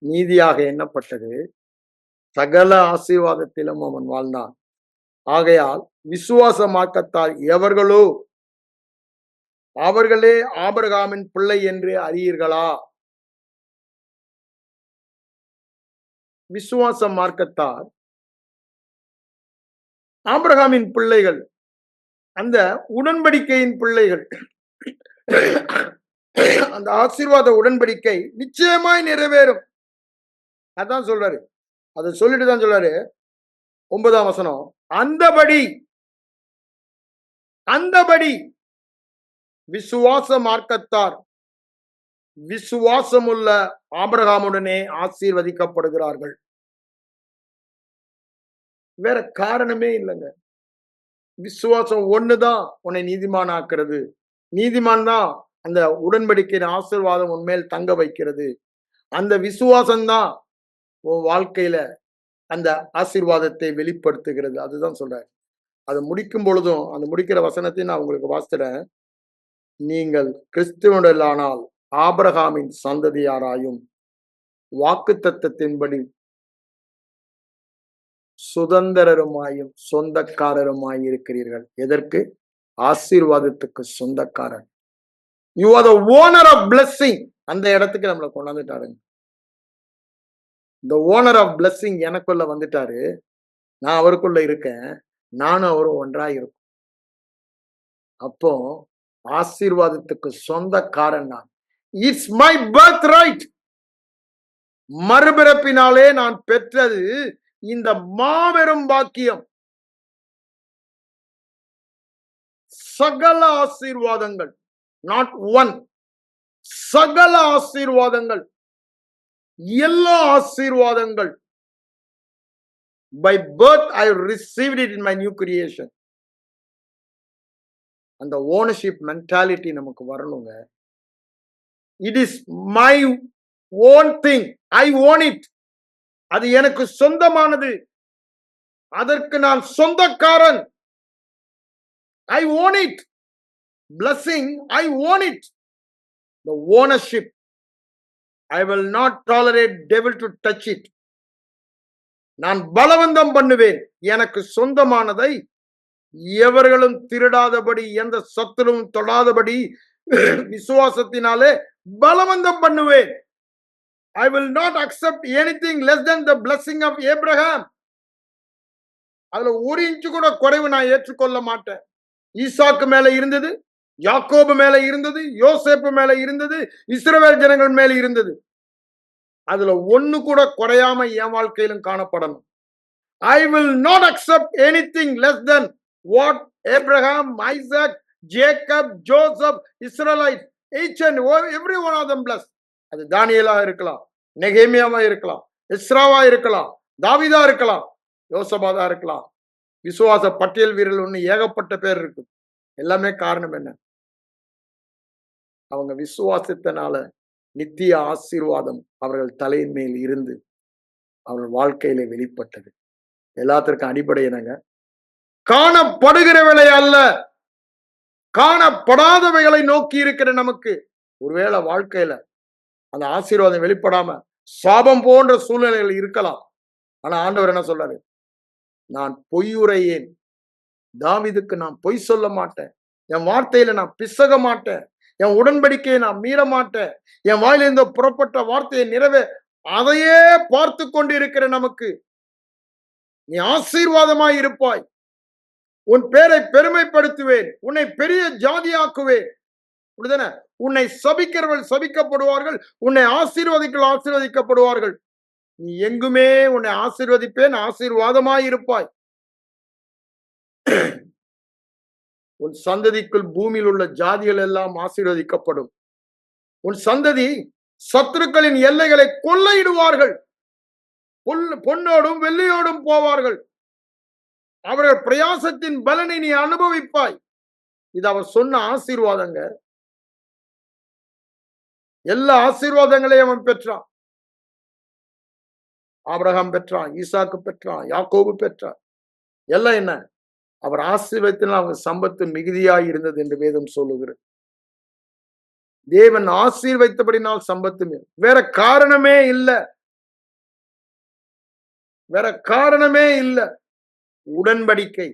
நீதியாக எண்ணப்பட்டது, சகல ஆசீர்வாதத்திலும் அவன் வாழ்ந்தான். ஆகையால் விசுவாச மார்க்கத்தால் எவர்களோ அவர்களே ஆபிரகாமின் பிள்ளை என்று அறியீர்களா? விசுவாச மார்க்கத்தால் ஆபிரகாமின் பிள்ளைகள், அந்த உடன்படிக்கையின் பிள்ளைகள். அந்த ஆசீர்வாத உடன்படிக்கை நிச்சயமாய் நிறைவேறும். அதான் சொல்றாரு. அதை சொல்லிட்டு தான் சொல்றாரு 9ஆம் வசனம், அந்தபடி அந்தபடி விசுவாச மார்க்கத்தார் விசுவாசமுள்ள ஆபிரகாமுடனே ஆசீர்வதிக்கப்படுகிறார்கள். வேற காரணமே இல்லைங்க. விசுவாசம் ஒண்ணுதான் உன்னை நீதிமான் ஆக்குறது. நீதிமான் தான் அந்த உடன்படிக்கையின் ஆசீர்வாதம் உன்மேல் தங்க வைக்கிறது. அந்த விசுவாசம் தான் உன் வாழ்க்கையில அந்த ஆசீர்வாதத்தை வெளிப்படுத்துகிறது. அதுதான் சொல்றேன். அதை முடிக்கும் பொழுதும் அந்த முடிக்கிற வசனத்தை நான் உங்களுக்கு வாசிக்கிறேன். நீங்கள் கிறிஸ்துவனானால் ஆபிரகாமின் சந்ததியாராயும் வாக்குத்தத்தத்தின்படி சுதந்திரருமாயும் சொந்தக்காரருமாய் இருக்கிறீர்கள். எதற்கு? ஆசீர்வாதத்துக்கு சொந்தக்காரன். You are the owner of blessing. அந்த இடத்துக்கு நம்மளை கொண்டாந்துட்டாருங்க. இந்த ஓனர் ஆஃப் பிளெஸிங் எனக்குள்ள வந்துட்டாரு. நான் அவருக்குள்ள இருக்கேன். நானும் அவரும் ஒன்றா இருக்கும். அப்போ ஆசீர்வாதத்துக்கு சொந்தக்காரன் நான். It's my birthright. மறுபிறப்பினாலே நான் பெற்றது இந்த மாபெரும் பாக்கியம். சகல ஆசீர்வாதங்கள், நாட் ஒன், சகல ஆசீர்வாதங்கள், எல்லா ஆசீர்வாதங்கள். By birth I received it in my new creation. அந்த ஓனர்ஷிப் மென்டாலிட்டி நமக்கு வரணுங்க. It is my own thing. I own it. அது எனக்கு சொந்தமானது. அதற்கு நான் சொந்தக்காரன். I own it. Blessing, I own it. The ownership. I will not tolerate devil to touch it. நான் பலவந்தம் பண்ணுவேன். எனக்கு சொந்தமானதை எவர்களும் திருடாதபடி, எந்த சத்துரும் தொடாதபடி விசுவாசத்தினாலே பலவந்தம் பண்ணுவேன். I will not accept anything less than the blessing of Abraham. அதுல ஒரு இன்ச்சு கூட குறைவு நான் ஏற்றுக்கொள்ள மாட்டேன். ஈசாக்கு மேல இருந்தது, யாக்கோபு மேல இருந்தது, யோசேப்பு மேல இருந்தது, இஸ்ரவேல் ஜனங்கள் மேல இருந்தது. அதுல ஒண்ணு கூட குறையாம என் வாழ்க்கையிலும் காணப்படணும். I will not accept anything less than what Abraham, Isaac, Jacob, Joseph, Israelites, each and every one of them blessed. அது தானியேலா இருக்கலாம், நெகேமியாவா இருக்கலாம், எஸ்ராவா இருக்கலாம், தாவீதா இருக்கலாம், யோசபாதா இருக்கலாம். விசுவாச பட்டியல் வீரர்கள் ஒண்ணு ஏகப்பட்ட பேர் இருக்கு. எல்லாமே காரணம் என்ன? அவங்க விசுவாசத்தினால நித்திய ஆசீர்வாதம் அவர்கள் தலையின் மேல் இருந்து அவர்கள் வாழ்க்கையில வெளிப்பட்டது. எல்லாத்திற்கும் அடிப்படை என்னங்க? காணப்படுகிறவைகளை அல்ல, காணப்படாதவைகளை நோக்கி இருக்கிற நமக்கு ஒருவேளை வாழ்க்கையில அந்த ஆசீர்வாதம் வெளிப்படாம சாபம் போன்ற சூழ்நிலைகள் இருக்கலாம். ஆனா ஆண்டவர் என்ன சொல்றாரு? நான் பொய்யுரையேன். தாவீதுக்கு நான் பொய் சொல்ல மாட்டேன். என் வார்த்தையில நான் பிசக மாட்டேன். என் உடன்படிக்கையை நான் மீற மாட்டேன். என் வாயிலிருந்து புறப்பட்ட வார்த்தையை நிறைவே அதையே பார்த்து கொண்டு இருக்கிற நமக்கு நீ ஆசீர்வாதமாய் இருப்பாய். உன் பேரை பெருமைப்படுத்துவேன். உன்னை பெரிய ஜாதியாக்குவேன். அப்படிதானே? உன்னை சபிக்கிறவர்கள் சபிக்கப்படுவார்கள், உன்னை ஆசீர்வதிக்கிறவர்கள் ஆசீர்வதிக்கப்படுவார்கள். நீ எங்குமே உன்னை ஆசீர்வதிப்பேன், ஆசீர்வாதமாய் இருப்பாய். உன் சந்ததிக்குள் பூமியில் உள்ள ஜாதிகள் எல்லாம் ஆசீர்வதிக்கப்படும். உன் சந்ததி சத்துருக்களின் எல்லைகளை கொள்ளையிடுவார்கள். பொன்னோடும் வெள்ளியோடும் போவார்கள். அவர்கள் பிரயாசத்தின் பலனை நீ அனுபவிப்பாய். இது அவர் சொன்ன ஆசீர்வாதங்க. எல்லா ஆசீர்வாதங்களையும் அவன் பெற்றான். ஆபிரகாம் பெற்றான், ஈசாக்கு பெற்றான், யாக்கோபு பெற்றான். எல்லாம் என்ன? அவர் ஆசீர்வாதத்தினால் அவங்க சம்பத்து மிகுதியாய் இருந்தது என்று வேதம் சொல்லுகிறது. தேவன் ஆசீர்வதித்தபடினால் சம்பத்து. வேற காரணமே இல்லை, வேற காரணமே இல்லை. உடன்படிக்கை,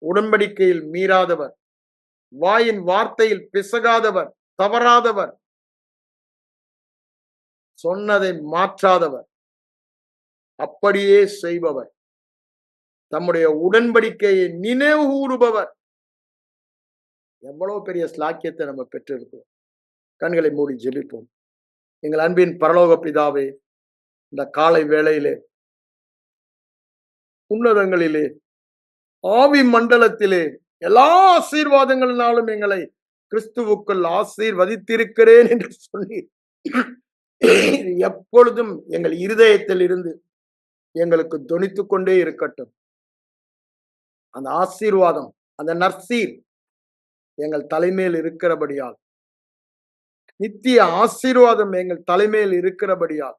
உடன்படிக்கையில் மீறாதவர், வாயின் வார்த்தையில் பிசகாதவர், தவறாதவர், சொன்னதை மாற்றாதவர், அப்படியே செய்பவர், தம்முடைய உடன்படிக்கையை நினைவு கூறுபவர். எவ்வளவு பெரிய ஸ்லாக்கியத்தை நம்ம பெற்றிருக்கோம். கண்களை மூடி ஜெபிப்போம். எங்கள் அன்பின் பரலோக பிதாவே, இந்த காலை வேளையிலே உன்னதங்களிலே ஆவி மண்டலத்திலே எல்லா ஆசீர்வாதங்களினாலும் எங்களை கிறிஸ்துவுக்குள் ஆசீர்வதித்திருக்கிறேன் என்று சொல்லி எப்பொழுதும் எங்கள் இருதயத்தில் இருந்து எங்களுக்கு தொனித்துக் கொண்டே இருக்கட்டும். அந்த ஆசீர்வாதம், அந்த நற்சீர் எங்கள் தலைமையில் இருக்கிறபடியால், நித்திய ஆசீர்வாதம் எங்கள் தலைமையில் இருக்கிறபடியால்,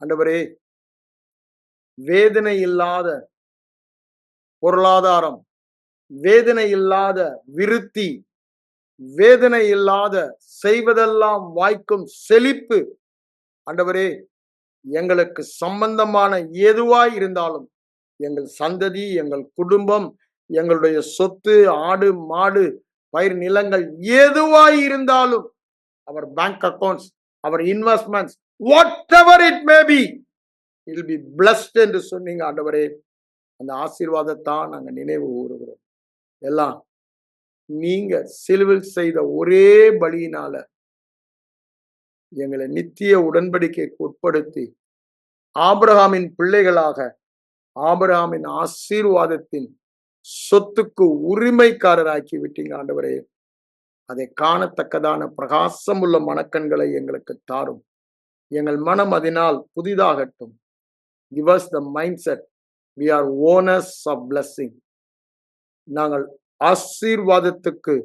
ஆண்டவரே, வேதனை இல்லாத பொருளாதாரம், வேதனை இல்லாத விருத்தி, வேதனை இல்லாத செய்வதெல்லாம் வாய்க்கும் செழிப்பு, ஆண்டவரே, எங்களுக்கு சம்பந்தமான எதுவாய் இருந்தாலும், எங்கள் சந்ததி, எங்கள் குடும்பம், எங்களுடைய சொத்து, ஆடு மாடு, பயிர் நிலங்கள் எதுவாய் இருந்தாலும், அவர் பேங்க் அக்கௌண்ட்ஸ், அவர் investments, whatever it may be, it will be blessed என்று சொன்னீங்க ஆண்டவரே. அந்த ஆசீர்வாதத்தான் நாங்க நினைவு கூறுகிறோம். எல்லாம் நீங்க சிலுவில் செய்த ஒரே பலியினால எங்களை நித்திய உடன்படிக்கைக்கு உட்படுத்தி ஆபிரகாமின் பிள்ளைகளாக, ஆபிரகாமின் ஆசீர்வாதத்தின் சொத்துக்கு உரிமைக்காரராக்கி விட்டீங்க ஆண்டவரே. அதை காணத்தக்கதான பிரகாசம் உள்ள மனக்கண்களை எங்களுக்கு தாரும். எங்கள் மனம் அதனால் புதிதாகட்டும். Give us the mindset. We are owners of blessing. நாங்கள் ஆசீர்வாதத்துக்கு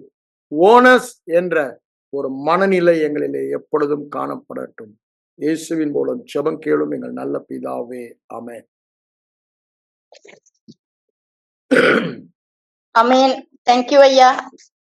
ஓனர்ஸ் என்ற ஒரு மனநிலை எங்களிலே எப்பொழுதும் காணப்படட்டும். இயேசுவின் மூலம் ஜெபம் கேளும் எங்கள் நல்ல பிதாவே. ஆமென். Amen. Thank you, ஐயா.